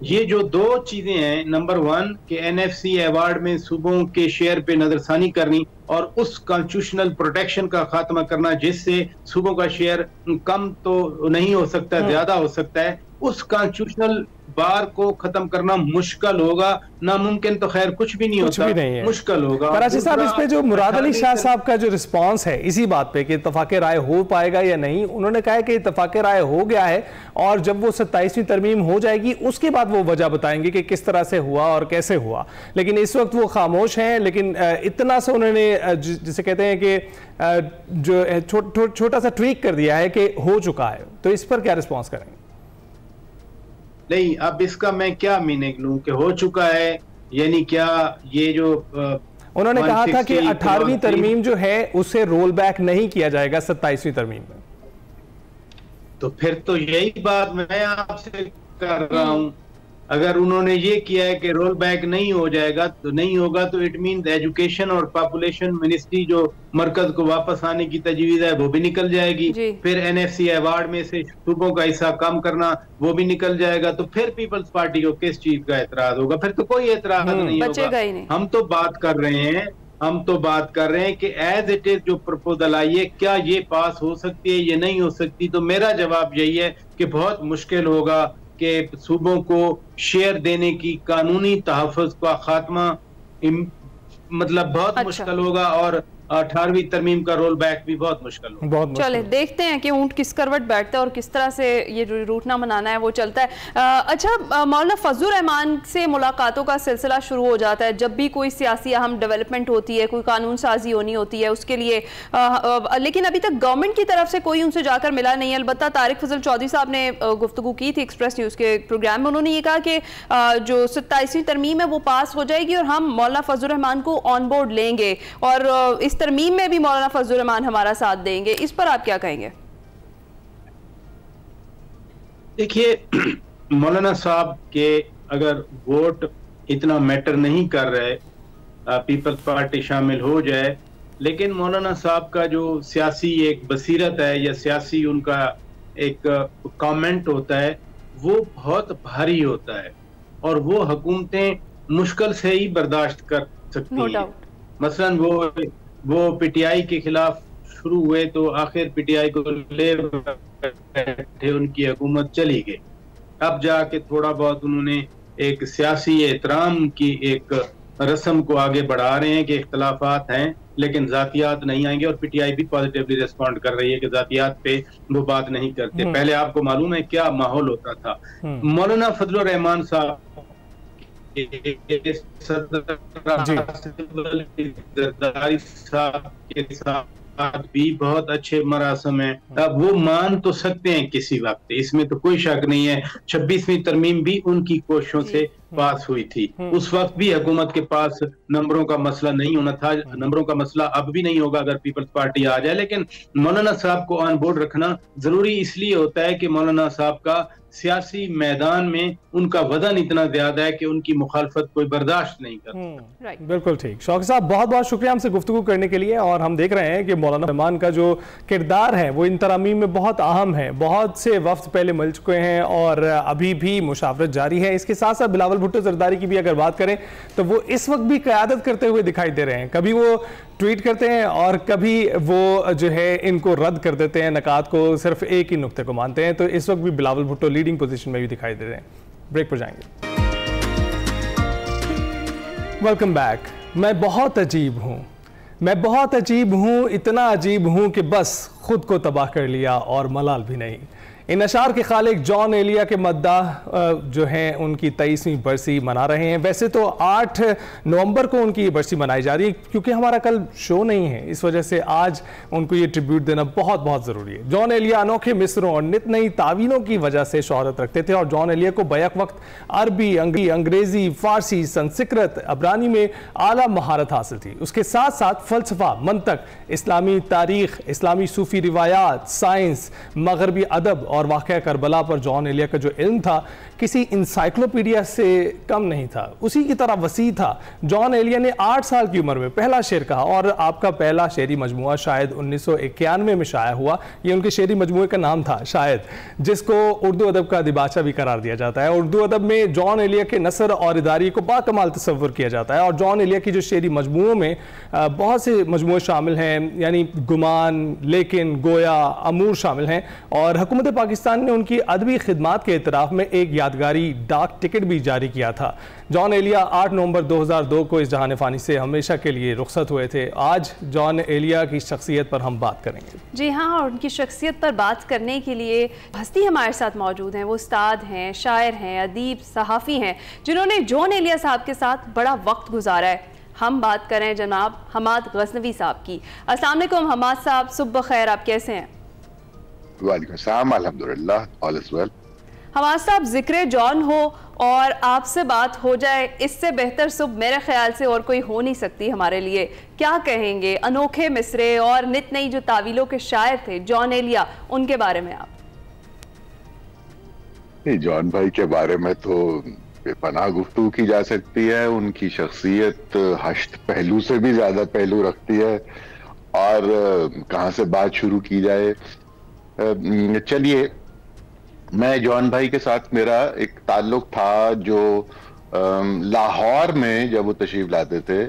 K: ये जो दो चीजें हैं, नंबर 1 कि NFC अवार्ड में सूबों के शेयर पे नजरसानी करनी और उस कॉन्स्टिट्यूशनल प्रोटेक्शन का खात्मा करना जिससे सूबों का शेयर कम तो नहीं हो सकता, ज्यादा हो सकता है, उस कॉन्स्टिट्यूशनल बार को खत्म करना मुश्किल होगा। नामुमकिन तो खैर कुछ भी नहीं होता, मुश्किल होगा।
A: कराची साहब, इस पे जो मुराद अली शाह साहब का जो रिस्पांस है इसी बात पे कि इत्तफाक राय हो पाएगा या नहीं, उन्होंने कहा है कि इत्तफाक राय हो गया है और जब वो 27वीं तरमीम हो जाएगी उसके बाद वो वजह बताएंगे कि किस तरह से हुआ और कैसे हुआ। लेकिन इस वक्त वो खामोश हैं। लेकिन इतना सा उन्होंने जिसे कहते हैं कि जो छोटा सा ट्वीक कर दिया है कि हो चुका है, तो इस पर क्या रिस्पॉन्स करेंगे?
K: नहीं, अब इसका मैं क्या मीनिंग लूं कि हो चुका है, यानी क्या ये जो
A: उन्होंने कहा था कि 18वीं तरमीम जो है उसे रोल बैक नहीं किया जाएगा 27वीं तरमीम में।
K: तो फिर तो यही बात मैं आपसे कर रहा हूं, अगर उन्होंने ये किया है कि रोल बैक नहीं हो जाएगा तो नहीं होगा, तो इट मीन एजुकेशन और पॉपुलेशन मिनिस्ट्री जो मरकज को वापस आने की तजवीज है वो भी निकल जाएगी। फिर एनएफसी अवार्ड में से सूबों का हिस्सा कम करना वो भी निकल जाएगा। तो फिर पीपल्स पार्टी को किस चीज का एतराज होगा? फिर तो कोई एतराज नहीं होगा। हम तो बात कर रहे हैं कि एज इट इज जो प्रपोजल आई है क्या ये पास हो सकती है, ये नहीं हो सकती? तो मेरा जवाब यही है कि बहुत मुश्किल होगा कि सूबों को शेयर देने की कानूनी तहफ़्फ़ुज़ का खात्मा मतलब बहुत मुश्किल होगा, और 18वीं तरमीम का रोल बैक भी बहुत मुश्किल होगा।
B: चले देखते हैं कि ऊंट किस करवट बैठता है और किस तरह से ये रूठना मनाना है वो चलता है। अच्छा, मौलाना फजलुर रहमान से मुलाकातों का सिलसिला शुरू हो जाता है जब भी कोई सियासी अहम डेवलपमेंट होती है, कोई कानून साजी होनी होती है उसके लिए, लेकिन अभी तक गवर्नमेंट की तरफ से कोई उनसे जाकर मिला नहीं है। अलबत्ता तारिक फजल चौधरी साहब ने गुफ्तगू की थी एक्सप्रेस न्यूज़ के प्रोग्राम में, उन्होंने ये कहा कि जो 27वीं तरमीम है वो पास हो जाएगी और हम मौलाना फजलुर रहमान को ऑन बोर्ड लेंगे और इस तरमीम में भी मौलाना फजलुर रहमान हमारा साथ देंगे। इस पर आप क्या कहेंगे?
K: देखिए, मौलाना साहब के अगर वोट इतना मैटर नहीं कर रहे, पीपल्स पार्टी शामिल हो जाए, लेकिन मौलाना साहब का जो सियासी एक बसीरत है या सियासी उनका एक कमेंट होता है वो बहुत भारी होता है और वो हुकूमतें मुश्किल से ही बर्दाश्त कर सकती हैं। मसलन वो पीटीआई के खिलाफ शुरू हुए तो आखिर पीटीआई को ले बैठे, उनकी हुकूमत चली गई। अब जाके थोड़ा बहुत उन्होंने एक सियासी एहतराम की एक रस्म को आगे बढ़ा रहे हैं कि इख्तलाफात हैं लेकिन जातियात नहीं आएंगे, और पीटीआई भी पॉजिटिवली रिस्पॉन्ड कर रही है कि जातियात पे वो बात नहीं करते। पहले आपको मालूम है क्या माहौल होता था। मौलाना फजलुर रहमान साहब जरदारी साहब के साथ भी बहुत अच्छे मरासम है। अब वो मान तो सकते हैं किसी वक्त, इसमें तो कोई शक नहीं है। 26वीं तरमीम भी उनकी कोशिशों से पास हुई थी। उस वक्त भी हुकूमत के पास नंबरों का मसला नहीं होना था, नंबरों का मसला अब भी नहीं होगा अगर पीपल्स पार्टी आ जाए। लेकिन मौलाना साहब को ऑन बोर्ड रखना जरूरी इसलिए होता है कि मौलाना साहब का सियासी मैदान में उनका वजन इतना ज्यादा है कि उनकी मुखालफत कोई बर्दाश्त नहीं करता।
A: बिल्कुल ठीक। शौकत साहब, बहुत बहुत शुक्रिया हमसे गुफ्तगू करने के लिए। और हम देख रहे हैं कि मौलाना रहमान का जो किरदार है वो इन तरामीम में बहुत अहम है। बहुत से वफ्द पहले मिल चुके हैं और अभी भी मुशावरत जारी है। इसके साथ साथ बिलावल भुट्टो जरदारी की भी अगर बात करें तो वो इस वक्त भी क़यादत करते हुए दिखाई दे रहे हैं। कभी वो ट्वीट करते हैं और कभी वो जो है इनको रद्द कर देते हैं, नकात को सिर्फ एक ही नुक्ते को मानते हैं। तो इस वक्त भी बिलावल भुट्टो लीडिंग पोजीशन में भी दिखाई दे रहे हैं। ब्रेक पर जाएंगे। Welcome back. मैं बहुत अजीब हूँ, इतना अजीब हूँ कि बस खुद को तबाह कर लिया और मलाल भी नहीं। इन अशार के खालिक जॉन एलिया के मद्दाह जो हैं उनकी 23वीं बरसी मना रहे हैं। वैसे तो 8 नवंबर को उनकी ये बरसी मनाई जा रही है, क्योंकि हमारा कल शो नहीं है, इस वजह से आज उनको ये ट्रिब्यूट देना बहुत बहुत ज़रूरी है। जॉन एलिया अनोखे मिसरों और नित नई तावीलों की वजह से शोहरत रखते थे और जॉन एलिया को बैक वक्त अरबी, अंग्रेज़ी, फ़ारसी, संस्कृत, अबरानी में आला महारत हासिल थी। उसके साथ साथ फ़लसफ़ा, मंतक, इस्लामी तारीख़, इस्लामी सूफ़ी रिवायात, साइंस, मगरबी अदब और वाक़या करबला पर जॉन एलिया का जो इल्म था किसी इंसाइक्लोपीडिया से कम नहीं था, उसी की तरह वसी था। जॉन एलिया ने 8 साल की उम्र में पहला शेर कहा और आपका पहला शेरी मजमुआ शायद 1991 में शाया हुआ। ये उनके शेरी मजमुए का नाम था शायद, जिसको उर्दू अदब का दिबाचा भी करार दिया जाता है। उर्दू अदब में जॉन एलिया के नसर और इदारी को बाकमाल तस्वुर किया जाता है। और जॉन एलिया की जो शेरी मजमुओं में बहुत से मजमुए शामिल हैं, यानी गुमान, लेकिन, गोया, अमूर शामिल हैं। और हुकूमत पाकिस्तान ने उनकी अदबी खिदमात के इतराफ़ में एक यादगारी डाक टिकट भी जारी किया था। जॉन एलिया 8 नवंबर 2002 को इस जहान फ़ानी से हमेशा के लिए रुखसत हुए थे। आज जॉन एलिया की शख्सियत पर हम बात करेंगे।
B: जी हाँ, और उनकी शख्सियत पर बात करने के लिए हस्ती हमारे साथ मौजूद हैं। वो उस्ताद हैं, शायर हैं, अदीब, सहाफ़ी हैं, जिन्होंने जॉन एलिया साहब के साथ बड़ा वक्त गुजारा है। हम बात करें जनाब हमाद गज़नवी साहब की। अस्सलाम वालेकुम हमाद साहब, सुबह खैर, आप कैसे हैं?
L: वालेकुम सलाम, अल्हम्दुलिल्लाह, ऑल इज वेल।
B: हमाद साहब, जिक्र जॉन हो और आपसे बात हो जाए, इससे बेहतर सुबह मेरे ख्याल से और कोई हो नहीं सकती हमारे लिए। क्या कहेंगे अनोखे मिसरे और नित नई जो तावीलों के शायर थे जॉन एलिया, उनके बारे में आप?
L: जॉन भाई के बारे में तो बेपनाह गुफ्तगू की जा सकती है। उनकी शख्सियत 8 पहलू से भी ज्यादा पहलू रखती है और कहाँ से बात शुरू की जाए। चलिए, मैं जॉन भाई के साथ मेरा एक ताल्लुक था जो लाहौर में जब वो तशरीफ लाते थे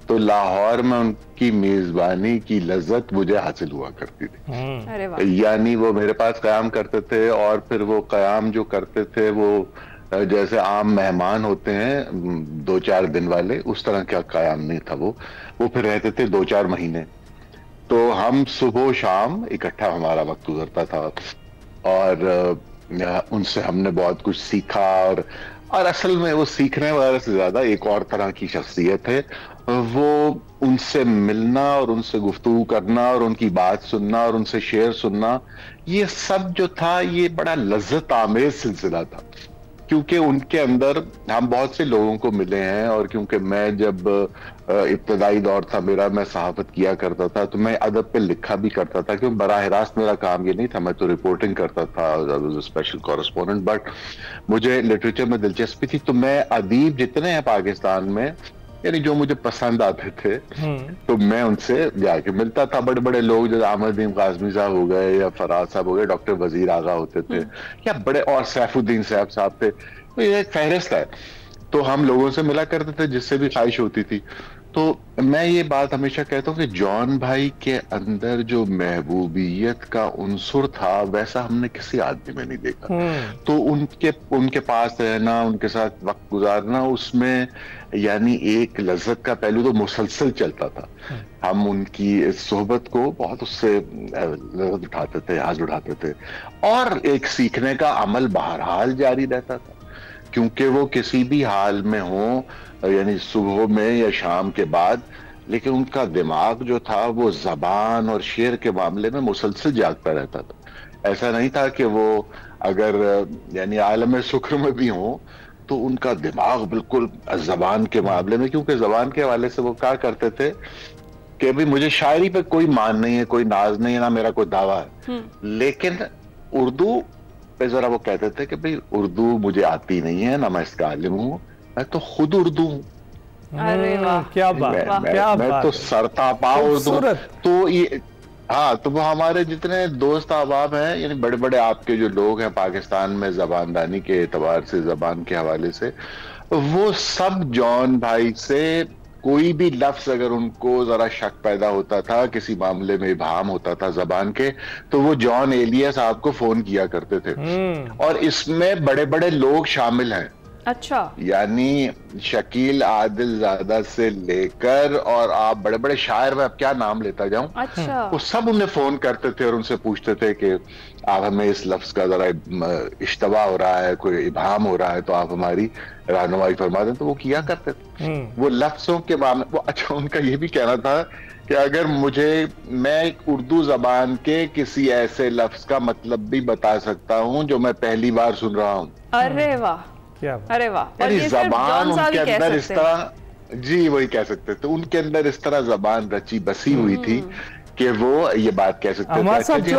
L: तो लाहौर में उनकी मेजबानी की लज्जत मुझे हासिल हुआ करती थी। यानी वो मेरे पास क़याम करते थे और फिर वो क़याम जो करते थे वो जैसे आम मेहमान होते हैं 2-4 दिन वाले, उस तरह का क़याम नहीं था। वो फिर रहते थे 2-4 महीने। तो हम सुबह शाम इकट्ठा हमारा वक्त गुजरता था और उनसे हमने बहुत कुछ सीखा और असल में वो सीखने वगैरह से ज्यादा एक और तरह की शख्सियत है। वो उनसे मिलना और उनसे गुफ्तगू करना और उनकी बात सुनना और उनसे शेर सुनना, ये सब जो था ये बड़ा लज्जत आमेज सिलसिला था, क्योंकि उनके अंदर हम बहुत से लोगों को मिले हैं। और क्योंकि मैं जब इब्तदाई दौर था मेरा, मैं सहाफत किया करता था तो मैं अदब पे लिखा भी करता था, क्योंकि बराह रास्त मेरा काम ये नहीं था, मैं तो रिपोर्टिंग करता था, स्पेशल कॉरेस्पोंडेंट। बट मुझे लिटरेचर में दिलचस्पी थी, तो मैं अदीब जितने हैं पाकिस्तान में, यानी जो मुझे पसंद आते थे, तो मैं उनसे जाके मिलता था। बड़े बड़े लोग जैसे अहमदीन काज़मी साहब हो गए या फराज साहब हो गए, डॉक्टर वजीर आगा होते थे या बड़े और सैफुद्दीन साहब थे, तो ये एक फहरिस्त है। तो हम लोगों से मिला करते थे जिससे भी ख्वाहिश होती थी। तो मैं ये बात हमेशा कहता हूँ कि जॉन भाई के अंदर जो महबूबियत का उन्सुर था वैसा हमने किसी आदमी में नहीं देखा। तो उनके पास रहना, उनके साथ वक्त गुजारना, उसमें यानी एक लज्जत का पहलू तो मुसलसल चलता था। हम उनकी सोहबत को बहुत उससे लज्जत उठाते थे, हाथ उठाते थे, और एक सीखने का अमल बहरहाल जारी रहता था, क्योंकि वो किसी भी हाल में हो, यानी सुबह में या शाम के बाद, लेकिन उनका दिमाग जो था वो जबान और शेर के मामले में मुसलसल जागता रहता था। ऐसा नहीं था कि वो अगर यानी आलम शुक्र में भी हो तो उनका दिमाग बिल्कुल जबान के मामले में, क्योंकि जबान के हवाले से वो क्या करते थे कि भाई मुझे शायरी पे कोई मान नहीं है, कोई नाज नहीं है, ना मेरा कोई दावा है, लेकिन उर्दू पे जरा वो कहते थे कि भाई उर्दू मुझे आती नहीं है, ना मैं इसका आलिम हूँ, मैं तो खुद उर्दू हूँ।
B: अरे वाह,
A: क्या बात, क्या
L: मैं
A: बात
L: तो सरतापा उर्दू। तो ये हाँ, तो वो हमारे जितने दोस्त अहबाब हैं, यानी बड़े बड़े आपके जो लोग हैं पाकिस्तान में जबानदानी के एतबार से, जबान के हवाले से, वो सब जॉन भाई से कोई भी लफ्ज अगर उनको जरा शक पैदा होता था, किसी मामले में इबाम होता था जबान के, तो वो जॉन एलिया साहब को फोन किया करते थे। और इसमें बड़े बड़े लोग शामिल हैं।
B: अच्छा,
L: यानी शकील आदिलजादा से लेकर और आप बड़े बड़े शायर, में अब क्या नाम लेता जाऊं,
B: अच्छा,
L: वो सब उन्हें फोन करते थे और उनसे पूछते थे कि आप हमें इस लफ्ज का जरा इश्तबा हो रहा है, कोई इबाम हो रहा है, तो आप हमारी रहनुमाई फरमा दें। तो वो किया करते थे वो लफ्जों के मामले। वो अच्छा, उनका ये भी कहना था कि अगर मैं एक उर्दू जबान के किसी ऐसे लफ्ज का मतलब भी बता सकता हूँ जो मैं पहली बार सुन रहा हूँ।
B: अरे वाह, अरे वाह। और ये
L: जबान उनके अंदर इस तरह, जी वही कह सकते थे, उनके अंदर इस तरह जबान रची बसी हुई थी कि वो ये बात कह सकते थे।
A: हमारे साहब, जो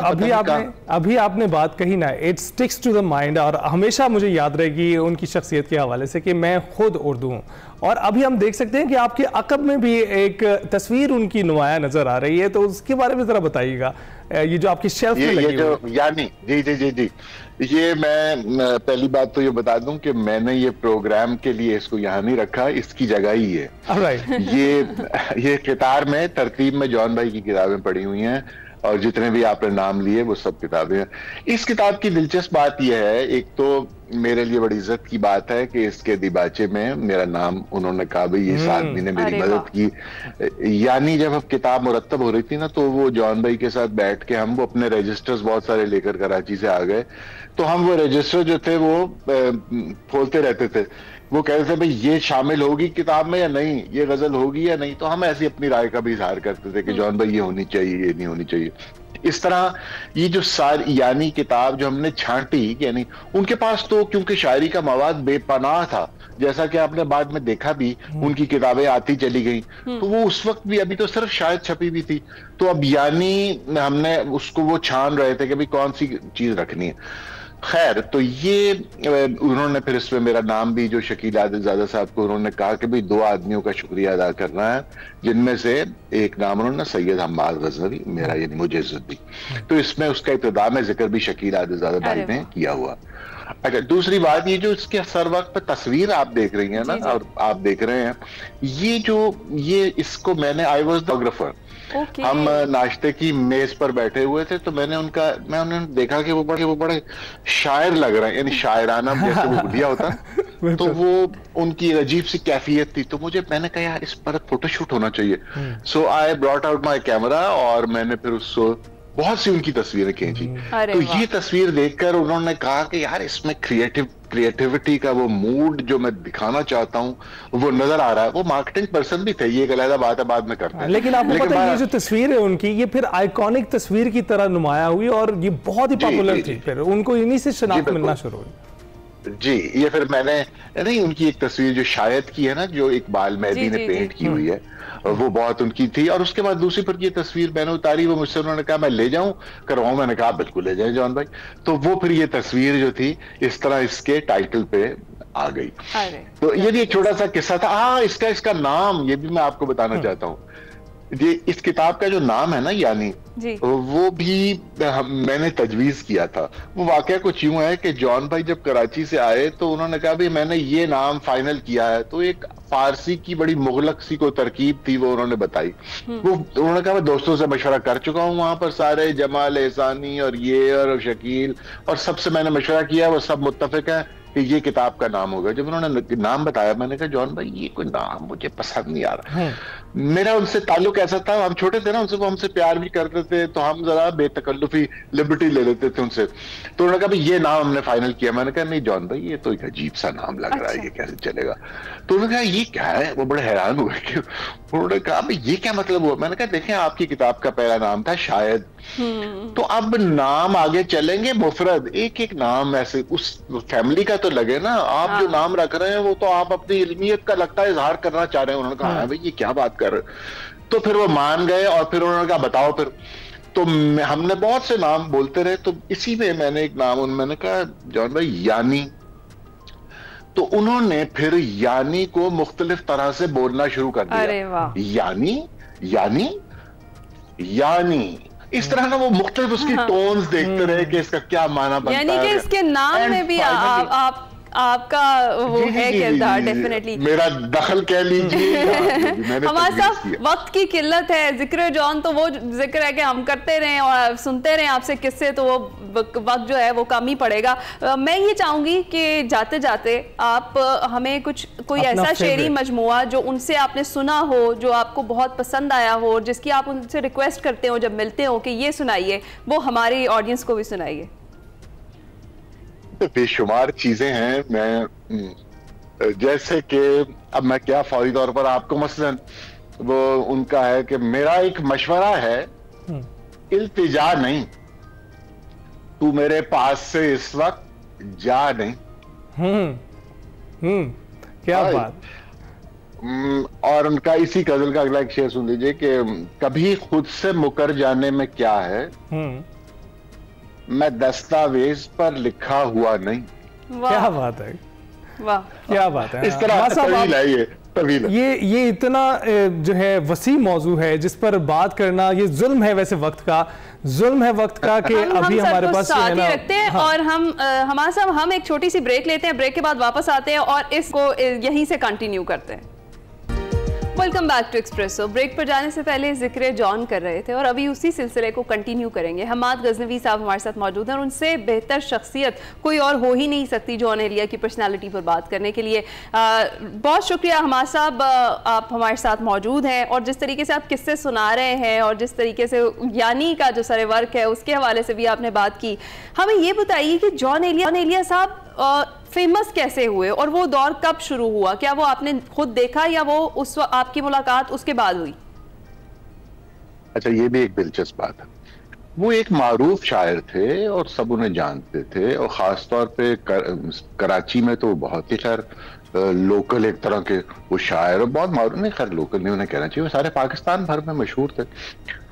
A: अभी आपने बात कही ना, it sticks to the mind, और हमेशा मुझे याद रहेगी उनकी शख्सियत के हवाले से कि मैं खुद उर्दू हूँ। और अभी हम देख सकते हैं कि आपके अकब में भी एक तस्वीर उनकी नुमाया नजर आ रही है, तो उसके बारे में जरा बताइएगा। ये जो आपकी शेल्फ में लगी
L: जो यानी जी, ये मैं पहली बात तो ये बता दूं कि मैंने ये प्रोग्राम के लिए इसको यहाँ नहीं रखा, इसकी जगह ही है। ये किताब में तरतीब में जॉन भाई की किताबें पढ़ी हुई हैं, और जितने भी आपने नाम लिए वो सब किताबें हैं। इस किताब की दिलचस्प बात यह है, एक तो मेरे लिए बड़ी इज्जत की बात है कि इसके दिबाचे में मेरा नाम उन्होंने कहा भाई इस आदमी ने मेरी मदद की। यानी जब अब किताब मुरत्तब हो रही थी ना, तो वो जॉन भाई के साथ बैठ के हम वो अपने रजिस्टर्स बहुत सारे लेकर कराची से आ गए, तो हम वो रजिस्टर जो थे वो खोलते रहते थे। वो कहते थे भाई ये शामिल होगी किताब में या नहीं, ये गजल होगी या नहीं, तो हम ऐसी अपनी राय का भी इजहार करते थे कि जॉन भाई ये होनी चाहिए, ये नहीं होनी चाहिए। इस तरह ये जो सारी यानी किताब जो हमने छांटी, यानी उनके पास तो क्योंकि शायरी का मवाद बेपनाह था, जैसा कि आपने बाद में देखा भी, उनकी किताबें आती चली गई, तो वो उस वक्त भी अभी तो सिर्फ शायद छपी हुई थी, तो अब यानी हमने उसको वो छान रहे थे कि भाई कौन सी चीज रखनी है। खैर, तो ये उन्होंने फिर इसमें मेरा नाम भी, जो शकील आदिलजादा साहब को उन्होंने कहा कि भाई 2 आदमियों का शुक्रिया अदा करना है, जिनमें से एक नाम उन्होंने सैयद हम्माद गजनवी, मेरा यानी मुझे इज्जत दी, तो इसमें उसका इब्तिदा में जिक्र भी शकील आदिलजादा भाई ने किया हुआ। अच्छा, दूसरी बात, ये जो इसके सर वक्त पे तस्वीर आप देख रही हैं ना, और आप देख रहे हैं, ये इसको मैंने, आई वॉज फोटोग्राफर, हम नाश्ते की मेज पर बैठे हुए थे, तो मैंने देखा कि वो बड़े शायर लग रहे हैं, यानी शायराना जैसे वो बुढ़िया होता, तो वो उनकी अजीब सी कैफियत थी, तो मैंने कहा यार इस पर फोटोशूट होना चाहिए। So I brought out my camera और मैंने फिर उसको बहुत सी उनकी तस्वीरें खींची। तो ये तस्वीर देखकर उन्होंने कहा कि यार इसमें क्रिएटिविटी का वो मूड जो मैं दिखाना चाहता हूँ वो नजर आ रहा है। वो मार्केटिंग पर्सन भी थे, ये एक अलग बात है, बाद में करते हैं।
A: लेकिन आपको पता है ये जो तस्वीर है उनकी, ये फिर आइकॉनिक तस्वीर की तरह नुमाया हुई और ये बहुत ही पॉपुलर थी, फिर उनको इन्हीं से शनाख्त मिलना शुरू हुई।
L: जी, ये फिर मैंने नहीं, उनकी एक तस्वीर जो शायद की है ना, जो इकबाल मेहदी ने पेंट की हुई है, वो बहुत उनकी थी। और उसके बाद दूसरी पर ये तस्वीर मैंने उतारी, वो मुझसे उन्होंने कहा मैं ले जाऊं करवाऊं, मैंने कहा बिल्कुल ले जाएं जॉन भाई। तो वो फिर ये तस्वीर जो थी इस तरह इसके टाइटल पे आ गई। तो ये भी एक छोटा सा किस्सा था। हाँ, इसका नाम ये भी मैं आपको बताना चाहता हूँ। ये इस किताब का जो नाम है ना, यानी वो भी मैंने तजवीज किया था। वो वाकया कुछ यूं है कि जॉन भाई जब कराची से आए तो उन्होंने कहा भाई मैंने ये नाम फाइनल किया है, तो एक फारसी की बड़ी मुगलक सी को तरकीब थी, वो उन्होंने बताई। वो उन्होंने कहा मैं दोस्तों से मशवरा कर चुका हूँ, वहां पर सारे जमाल एहसानी और ये और शकील और सबसे मैंने मशवरा किया, वो सब मुत्तफिक है कि ये किताब का नाम होगा। जब उन्होंने नाम बताया मैंने कहा जॉन भाई ये कोई नाम मुझे पसंद नहीं आ रहा। मेरा उनसे ताल्लुक ऐसा था, हम छोटे थे ना, उनसे वो हमसे प्यार भी करते थे, तो हम जरा बेतकल्लुफी लिबर्टी ले लेते थे उनसे। तो उन्होंने कहा भाई ये नाम हमने फाइनल किया। मैंने कहा नहीं जॉन भाई ये तो एक अजीब सा नाम लग रहा है, ये कैसे चलेगा। तो उन्होंने कहा ये क्या है, वो बड़े हैरान हुए कि उन्होंने कहा भाई ये क्या मतलब हुआ। मैंने कहा देखें आपकी किताब का पहला नाम था शायद, तो अब नाम आगे चलेंगे मुफरद, एक एक नाम ऐसे उस फैमिली का तो लगे ना। आप जो नाम रख रहे हैं वो तो आप अपनी इल्मियत का लगता है इजहार करना चाह रहे हैं। उन्होंने कहा भाई ये क्या बात कर रहे। तो फिर वो मान गए और फिर उन्होंने कहा बताओ फिर। तो हमने बहुत से नाम बोलते रहे, तो इसी में मैंने एक नाम मैंने कहा जॉन भाई यानी। तो उन्होंने फिर यानी को मुख्तलिफ तरह से बोलना शुरू कर दिया। यानी यानी यानी इस तरह ना वो मुख्तलिफ उसकी टोन्स देखते रहे कि इसका क्या माना बनता है।
B: यानी कि इसके नाम में भी आपका वो है किरदार, डेफिनेटली
L: मेरा दखल कह लीजिए।
B: हमारे साथ वक्त की किल्लत है, जिक्र जॉन तो वो जिक्र है कि हम करते रहें और सुनते रहें आपसे किस्से, तो वो वक्त जो है वो कम ही पड़ेगा। मैं ये चाहूंगी कि जाते जाते आप हमें कोई ऐसा शेरी मजमुआ जो उनसे आपने सुना हो, जो आपको बहुत पसंद आया हो, जिसकी आप उनसे रिक्वेस्ट करते हो जब मिलते हो कि ये सुनाइए, वो हमारी ऑडियंस को भी सुनाइए।
L: बेशुमार चीजें हैं। मैं जैसे कि अब मैं क्या फौरी तौर पर आपको मसलन वो उनका है कि मेरा एक मशवरा है, इल्तिजा नहीं, तू मेरे पास से इस वक्त जा नहीं।
A: क्या बात।
L: और उनका इसी गजल का अगला एक शेर सुन लीजिए कि कभी खुद से मुकर जाने में क्या है, मैं दस्तावेज पर लिखा हुआ नहीं।
A: क्या बात है,
B: वाह
A: क्या बात है।
L: इस तरह तवील है ये, तवील है।
A: ये इतना जो है वसी मौजू है जिस पर बात करना, ये जुल्म है वैसे वक्त का, जुल्म है वक्त का कि अभी हमारे पास
B: साथ ही रखते हैं। हाँ। और हमारे साथ हम एक छोटी सी ब्रेक लेते हैं, ब्रेक के बाद वापस आते हैं और इसको यहीं से कंटिन्यू करते हैं। Welcome back to Expresso. Break पर जाने से पहले जिक्र जॉन कर रहे थे और अभी उसी सिलसिले को कंटिन्यू करेंगे। हम्माद गजनवी साहब हमारे साथ मौजूद हैं और उनसे बेहतर शख्सियत कोई और हो ही नहीं सकती जॉन एलिया की पर्सनालिटी पर बात करने के लिए। बहुत शुक्रिया हम्माद साहब, आप हमारे साथ मौजूद हैं और जिस तरीके से आप किस्से सुना रहे हैं और जिस तरीके से यानी का जो सारे वर्क है उसके हवाले से भी आपने बात की। हमें ये बताइए कि जॉन एलिया साहब फेमस कैसे हुए और वो दौर कब शुरू हुआ? क्या वो आपने खुद देखा या वो उस आपकी मुलाकात उसके बाद हुई?
L: अच्छा, ये भी एक दिलचस्प बात है। वो एक मारूफ शायर थे और सब उन्हें जानते थे, और ख़ास तौर पे कराची में तो बहुत ही खैर लोकल एक तरह के वो शायर, बहुत मारूफ नहीं, खैर लोकल नहीं उन्हें कहना चाहिए, वो सारे पाकिस्तान भर में मशहूर थे।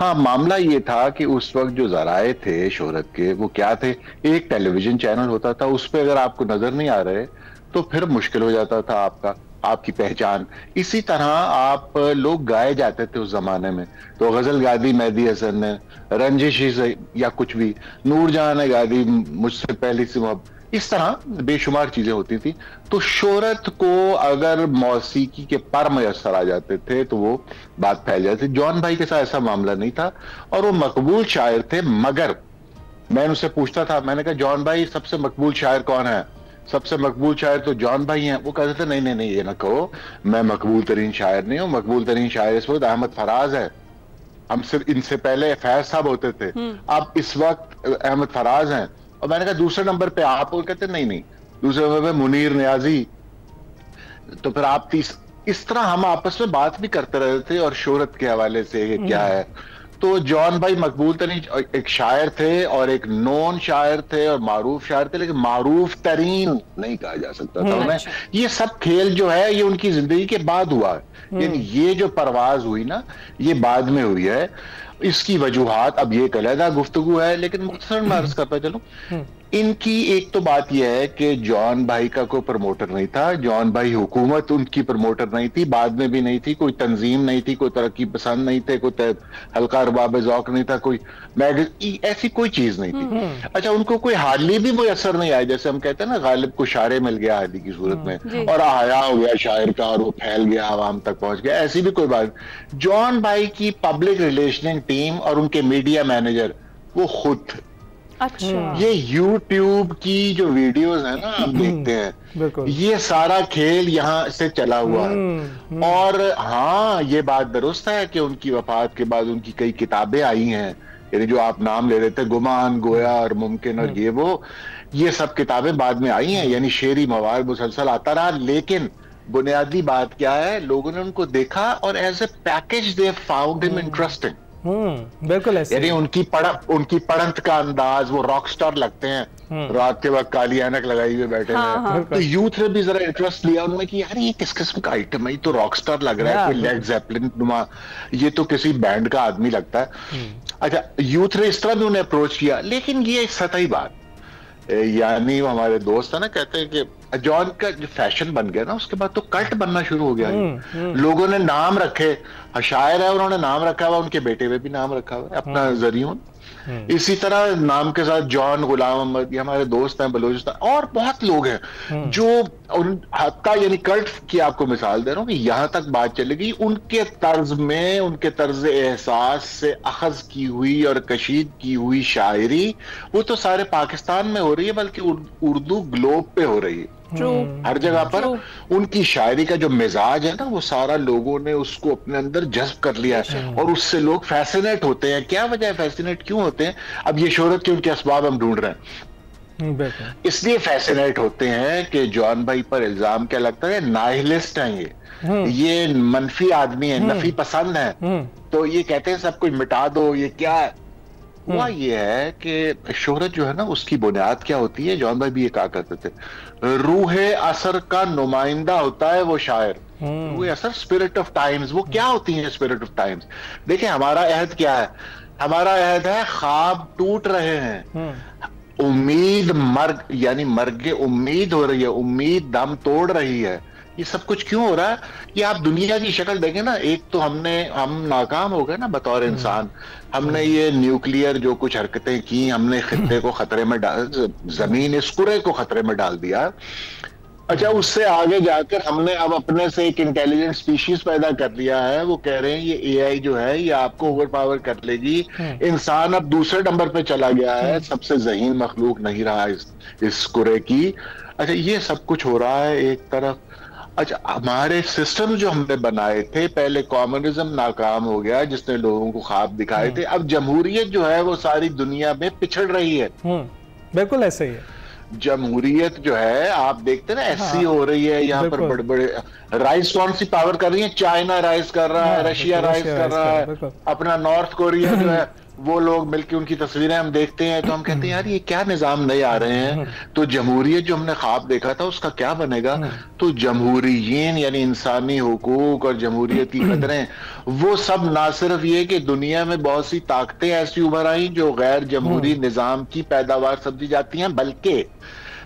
L: हाँ, मामला ये था कि उस वक्त जो जराए थे शोहरत के वो क्या थे, एक टेलीविजन चैनल होता था, उस पर अगर आपको नजर नहीं आ रहे तो फिर मुश्किल हो जाता था आपकी पहचान। इसी तरह आप लोग गाए जाते थे उस जमाने में, तो गजल गा दी मेहदी हसन ने, रंजिश ही या कुछ भी नूरजहां ने गा दी मुझसे पहली सी मोहब्बत, इस तरह बेशुमार चीजें होती थी। तो शोहरत को अगर मौसीकी के पर मयसर आ जाते थे तो वो बात फैल जाती। जॉन भाई के साथ ऐसा मामला नहीं था और वो मकबूल शायर थे, मगर मैं उनसे पूछता था, मैंने कहा जॉन भाई सबसे मकबूल शायर कौन है? सबसे मकबूल शायर तो जॉन भाई हैं। वो कहते थे नहीं नहीं नहीं, ये ना कहो, मैं मकबूल तरीन शायर नहीं हूँ, मकबूल तरीन शायर इस वक्त अहमद फराज है। हम सिर्फ इनसे पहले फैज साहब होते थे, अब इस वक्त अहमद फराज हैं। और मैंने कहा दूसरे नंबर पे आप, और कहते नहीं नहीं, दूसरे नंबर पे मुनीर नियाजी, तो फिर आप इस तरह हम आपस में बात भी करते रहते थे और शोहरत के हवाले से क्या है। तो जॉन भाई मकबूल तरीन एक शायर थे और एक नॉन शायर थे और मारूफ शायर थे, लेकिन मारूफ तरीन नहीं कहा जा सकता था उन्हें। ये सब खेल जो है ये उनकी जिंदगी के बाद हुआ है, यानी ये जो परवाज हुई ना ये बाद में हुई है। इसकी वजूहात अब ये एक अलग गुफ्तगू है, लेकिन मुख्तसर मैं अर्ज करता चलूं, इनकी एक तो बात यह है कि जॉन भाई का कोई प्रमोटर नहीं था, जॉन भाई हुकूमत उनकी प्रमोटर नहीं थी, बाद में भी नहीं थी, कोई तंजीम नहीं थी, कोई तरक्की पसंद नहीं थे, कोई हल्का रबाब ज़ौक़ नहीं था, कोई मैगज़ीन, ऐसी कोई चीज नहीं थी। अच्छा, उनको कोई हाली भी मुयसर नहीं आया, जैसे हम कहते हैं ना गालिब को शारे मिल गया हाली की सूरत में और आया हो गया शायर का और वो फैल गया, आवाम तक पहुंच गया, ऐसी भी कोई बात। जॉन भाई की पब्लिक रिलेशनिंग टीम और उनके मीडिया मैनेजर वो खुद थे। अच्छा, ये YouTube की जो वीडियोस है ना आप देखते हैं, ये सारा खेल यहाँ से चला हुआ है। और हाँ, ये बात दुरुस्त है कि उनकी वफात के बाद उनकी कई किताबें आई हैं, यानी जो आप नाम ले रहे थे, गुमान, गोया और मुमकिन और ये सब किताबें बाद में आई हैं, यानी शेरी मवाद मुसलसल आता रहा। लेकिन बुनियादी बात क्या है, लोगों ने उनको देखा और as a package they found him interesting.
A: बिल्कुल ऐसे,
L: यानी उनकी पढ़ंत का अंदाज, वो रॉक स्टार लगते हैं, रात के वक्त काली ऐनक लगाई हुए बैठे हैं। तो यूथ ने भी जरा इंटरेस्ट लिया उनमें कि यार ये किस किस्म का आइटम है, ये तो रॉक स्टार लग रहा है, कोई लेड ज़ेपेलिन नुमा, ये तो किसी बैंड का आदमी लगता है। अच्छा, यूथ ने इस तरह भी उन्हें अप्रोच किया, लेकिन ये एक सतही बात, यानी वो हमारे दोस्त है ना, कहते हैं कि जॉन का जो फैशन बन गया ना उसके बाद तो कल्ट बनना शुरू हो गया। लोगों ने नाम रखे, शायर है उन्होंने नाम रखा हुआ, उनके बेटे में भी नाम रखा हुआ है अपना ज़रियून। इसी तरह नाम के साथ जॉन, गुलाम अहमद, ये हमारे दोस्त हैं बलोचिस्तान, और बहुत लोग हैं जो हत्ता यानी कल्ट की आपको मिसाल दे रहा हूँ कि यहाँ तक बात चलेगी उनके तर्ज में, उनके तर्ज एहसास से अखज की हुई और कशीद की हुई शायरी, वो तो सारे पाकिस्तान में हो रही है, बल्कि उर्दू ग्लोब पे हो रही है। हर जगह पर उनकी शायरी का जो मिजाज है ना, वो सारा लोगों ने उसको अपने अंदर जज्ब कर लिया है और उससे लोग फैसिनेट होते हैं। क्या वजह है, फैसिनेट क्यों होते हैं? अब ये शोहरत के उनके असबाब हम ढूंढ रहे हैं। इसलिए फैसिनेट होते हैं कि जॉन भाई पर इल्जाम क्या लगता है, नाहिलिस्ट हैं, ये मनफी आदमी है, नफी पसंद है, तो ये कहते हैं सब कुछ मिटा दो, ये क्या है। हुआ ये है कि शोहरत जो है ना उसकी बुनियाद क्या होती है, जॉन भाई भी ये कहा करते थे, रूहे असर का नुमाइंदा होता है वो शायर। रूहे असर, स्पिरिट ऑफ टाइम्स। वो क्या होती है स्पिरिट ऑफ टाइम्स? देखिए हमारा अहद क्या है, हमारा अहद है ख्वाब टूट रहे हैं, उम्मीद यानी मर्गे उम्मीद हो रही है, उम्मीद दम तोड़ रही है। ये सब कुछ क्यों हो रहा है? ये आप दुनिया की शक्ल देखें ना, एक तो हम नाकाम हो गए ना बतौर इंसान, हमने ये न्यूक्लियर जो कुछ हरकतें की, हमने खित्ते को खतरे में जमीन इस कुरे को खतरे में डाल दिया। अच्छा, उससे आगे जाकर हमने अब अपने से एक इंटेलिजेंट स्पीशीज पैदा कर लिया है, वो कह रहे हैं ये एआई जो है ये आपको ओवर पावर कर लेगी। इंसान अब दूसरे नंबर पे चला गया है, सबसे ज़हीन मखलूक नहीं रहा इस कुरे की। अच्छा, ये सब कुछ हो रहा है एक तरफ। अच्छा, हमारे सिस्टम जो हमने बनाए थे, पहले कम्युनिज्म नाकाम हो गया जिसने लोगों को ख्वाब दिखाए थे, अब जमहूरियत जो है वो सारी दुनिया में पिछड़ रही है।
A: बिल्कुल ऐसे ही है।
L: जमहूरियत जो है आप देखते ना ऐसी हो रही है, यहाँ पर बड़े बड़े राइस कौन सी पावर कर रही है, चाइना राइस कर रहा है, रशिया राइस कर रहा है, अपना नॉर्थ कोरिया जो है वो लोग मिलकर उनकी तस्वीरें हम देखते हैं तो हम कहते हैं यार ये क्या निजाम नए आ रहे हैं, तो जमहूरियत जो हमने ख्वाब देखा था उसका क्या बनेगा। तो जमहूरियन यानी इंसानी हुकूक और जमहूरियत की कदरें, वो सब ना सिर्फ ये कि दुनिया में बहुत सी ताकतें ऐसी उभर आई जो गैर जमहूरी निजाम की पैदावार समझी जाती हैं, बल्कि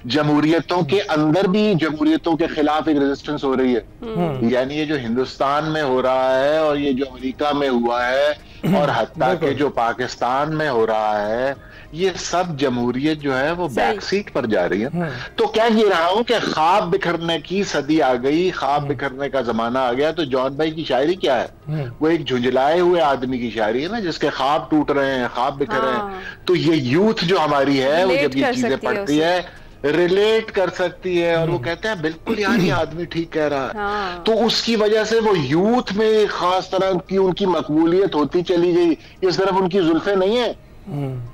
L: जमहूरियतों के अंदर भी जमहूरियतों के खिलाफ एक रेजिस्टेंस हो रही है। यानी ये जो हिंदुस्तान में हो रहा है और ये जो अमेरिका में हुआ है और हत्ता के जो पाकिस्तान में हो रहा है, ये सब जमहूरियत जो है वो बैक सीट पर जा रही है। तो क्या ये रहा हूं कि ख्वाब बिखरने की सदी आ गई, ख्वाब बिखरने का जमाना आ गया। तो जॉन भाई की शायरी क्या है, वो एक झुंझलाए हुए आदमी की शायरी है ना, जिसके ख्वाब टूट रहे हैं, ख्वाब बिखर रहे हैं। तो ये यूथ जो हमारी है वो जब ये चीजें पढ़ती है रिलेट कर सकती है और वो कहते हैं बिल्कुल यार ये आदमी ठीक कह रहा है। तो उसकी वजह से वो यूथ में खास तरह की उनकी मकबूलियत होती चली गई। ये सिर्फ उनकी जुल्फे नहीं है,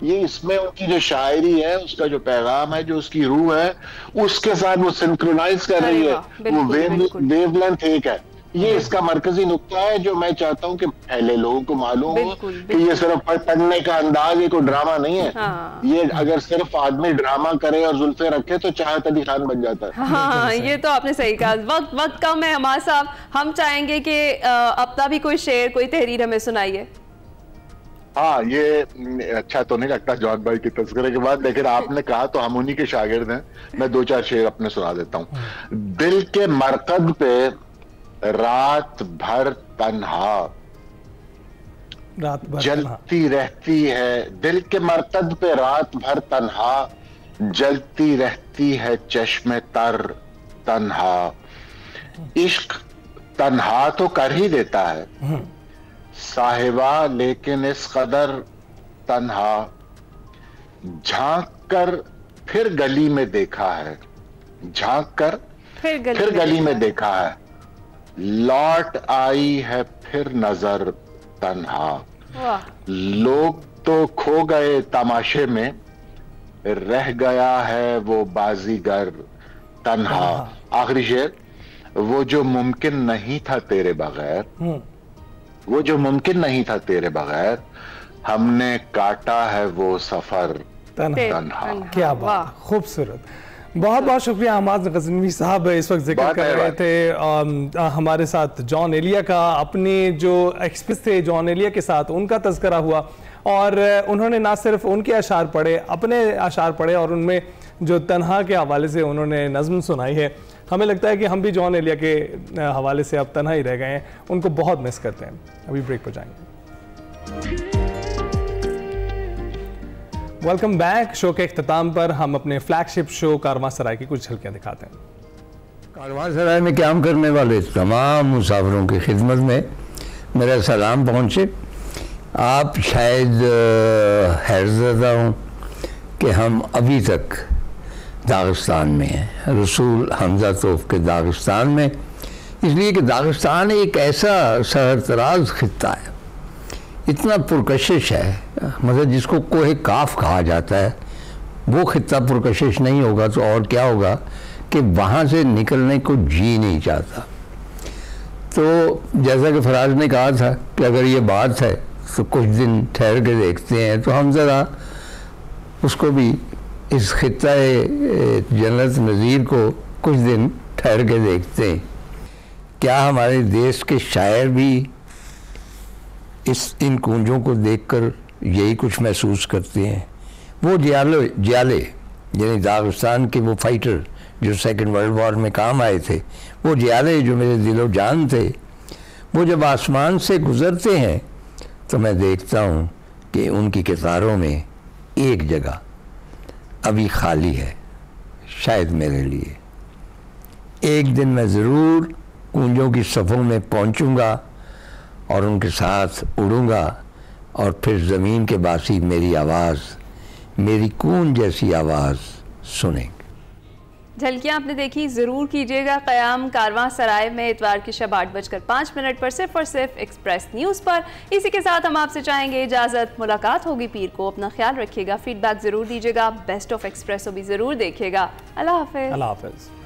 L: ये इसमें उनकी जो शायरी है, उसका जो पैगाम है, जो उसकी रूह है, उसके साथ वो सिंक्रोनाइज कर रही है, वो वेवलेंथ एक है। ये इसका मरकजी नुक्ता है जो मैं चाहता हूँ कि पहले लोगों को मालूम हो कि ये सिर्फ पढ़ने का अंदाज, ये कोई ड्रामा नहीं है। ये अगर सिर्फ आदमी ड्रामा करे और जुल्फे रखे तो चाहत अली खान बन जाता है।
B: हाँ, ये तो आपने सही कहा। वक्त कम है हमारे साहब, हम चाहेंगे कि अपना भी कोई शेर, कोई तहरीर हमें सुनाइए।
L: हाँ, ये अच्छा तो नहीं लगता जॉन भाई की तस्करे के बाद, लेकिन आपने कहा तो हम उन्हीं के शागिर्द हैं। मैं दो चार शेर अपने सुना देता हूँ। दिल के मरकद पे रात भर तन्हा जलती रहती है, दिल के मरकद पे रात भर तन्हा जलती रहती है चश्मे तर तन्हा। इश्क तन्हा तो कर ही देता है साहिबा, लेकिन इस कदर तन्हा। झांक कर फिर गली में देखा है, झांक कर फिर गली में देखा है, लौट आई है फिर नजर तन्हा। लोग तो खो गए तमाशे में, रह गया है वो बाजीगर तन्हा। आखिरी शेर, वो जो मुमकिन नहीं था तेरे बगैर, वो जो मुमकिन नहीं था तेरे बगैर, हमने काटा है वो सफर तन्हा।
A: क्या बात, खूबसूरत। बहुत बहुत शुक्रिया हमाद गज़नवी साहब, इस वक्त जिक्र कर रहे थे हमारे साथ जॉन एलिया का। अपने जो एक्सपीरियंस थे जॉन एलिया के साथ, उनका तज़किरा हुआ और उन्होंने ना सिर्फ उनके अशार पढ़े, अपने अशार पढ़े और उनमें जो तन्हा के हवाले से उन्होंने नज़्म सुनाई है। हमें लगता है कि हम भी जॉन एलिया के हवाले से अब तन्हा ही रह गए हैं, उनको बहुत मिस करते हैं। अभी ब्रेक पर जाएंगे। Welcome back. शो के इख्तिताम पर हम अपने फ्लैगशिप शो कारवां सराय की कुछ झलकियां दिखाते हैं।
M: कारवां सराय में क्याम करने वाले तमाम मुसाफिरों की खिदमत में मेरा सलाम पहुँचे। आप शायद हैरतज़दा हों कि हम अभी तक दागिस्तान में हैं, रसूल हमजा तोफ के दागिस्तान में, इसलिए कि दागिस्तान एक ऐसा सरतराज खित्ता है, इतना पुरकशिश है, मतलब जिसको कोहे काफ कहा जाता है। वो खित्ता पुरकशिश नहीं होगा तो और क्या होगा कि वहाँ से निकलने को जी नहीं चाहता। तो जैसा कि फराज ने कहा था कि अगर ये बात है तो कुछ दिन ठहर के देखते हैं, तो हम ज़रा उसको भी, इस खित्ता जन्नत नज़ीर को कुछ दिन ठहर के देखते हैं। क्या हमारे देश के शायर भी इन कुंजों को देखकर यही कुछ महसूस करते हैं? वो जियाले यानी दागिस्तान के वो फाइटर जो सेकेंड वर्ल्ड वॉर में काम आए थे, वो जियाले जो मेरे दिलो जान थे, वो जब आसमान से गुज़रते हैं तो मैं देखता हूँ कि उनकी कितारों में एक जगह अभी खाली है, शायद मेरे लिए। एक दिन मैं ज़रूर कुंजों की सफ़ों में पहुँचूँगा और उनके साथ उड़ूँगा और फिर ज़मीन के बासी मेरी आवाज़, मेरी कूंज जैसी आवाज़ सुनेंगे।
B: झलकियाँ आपने देखी, ज़रूर कीजिएगा क़याम कारवां सराय में इतवार की शब 8:05 पर सिर्फ और सिर्फ एक्सप्रेस न्यूज़ पर। इसी के साथ हम आपसे चाहेंगे इजाज़त, मुलाकात होगी पीर को। अपना ख्याल रखिएगा, फीडबैक ज़रूर दीजिएगा, बेस्ट ऑफ एक्सप्रेसो भी ज़रूर देखिएगा। अल्लाह हाफ़िज़।
A: अल्लाह हाफ़िज़।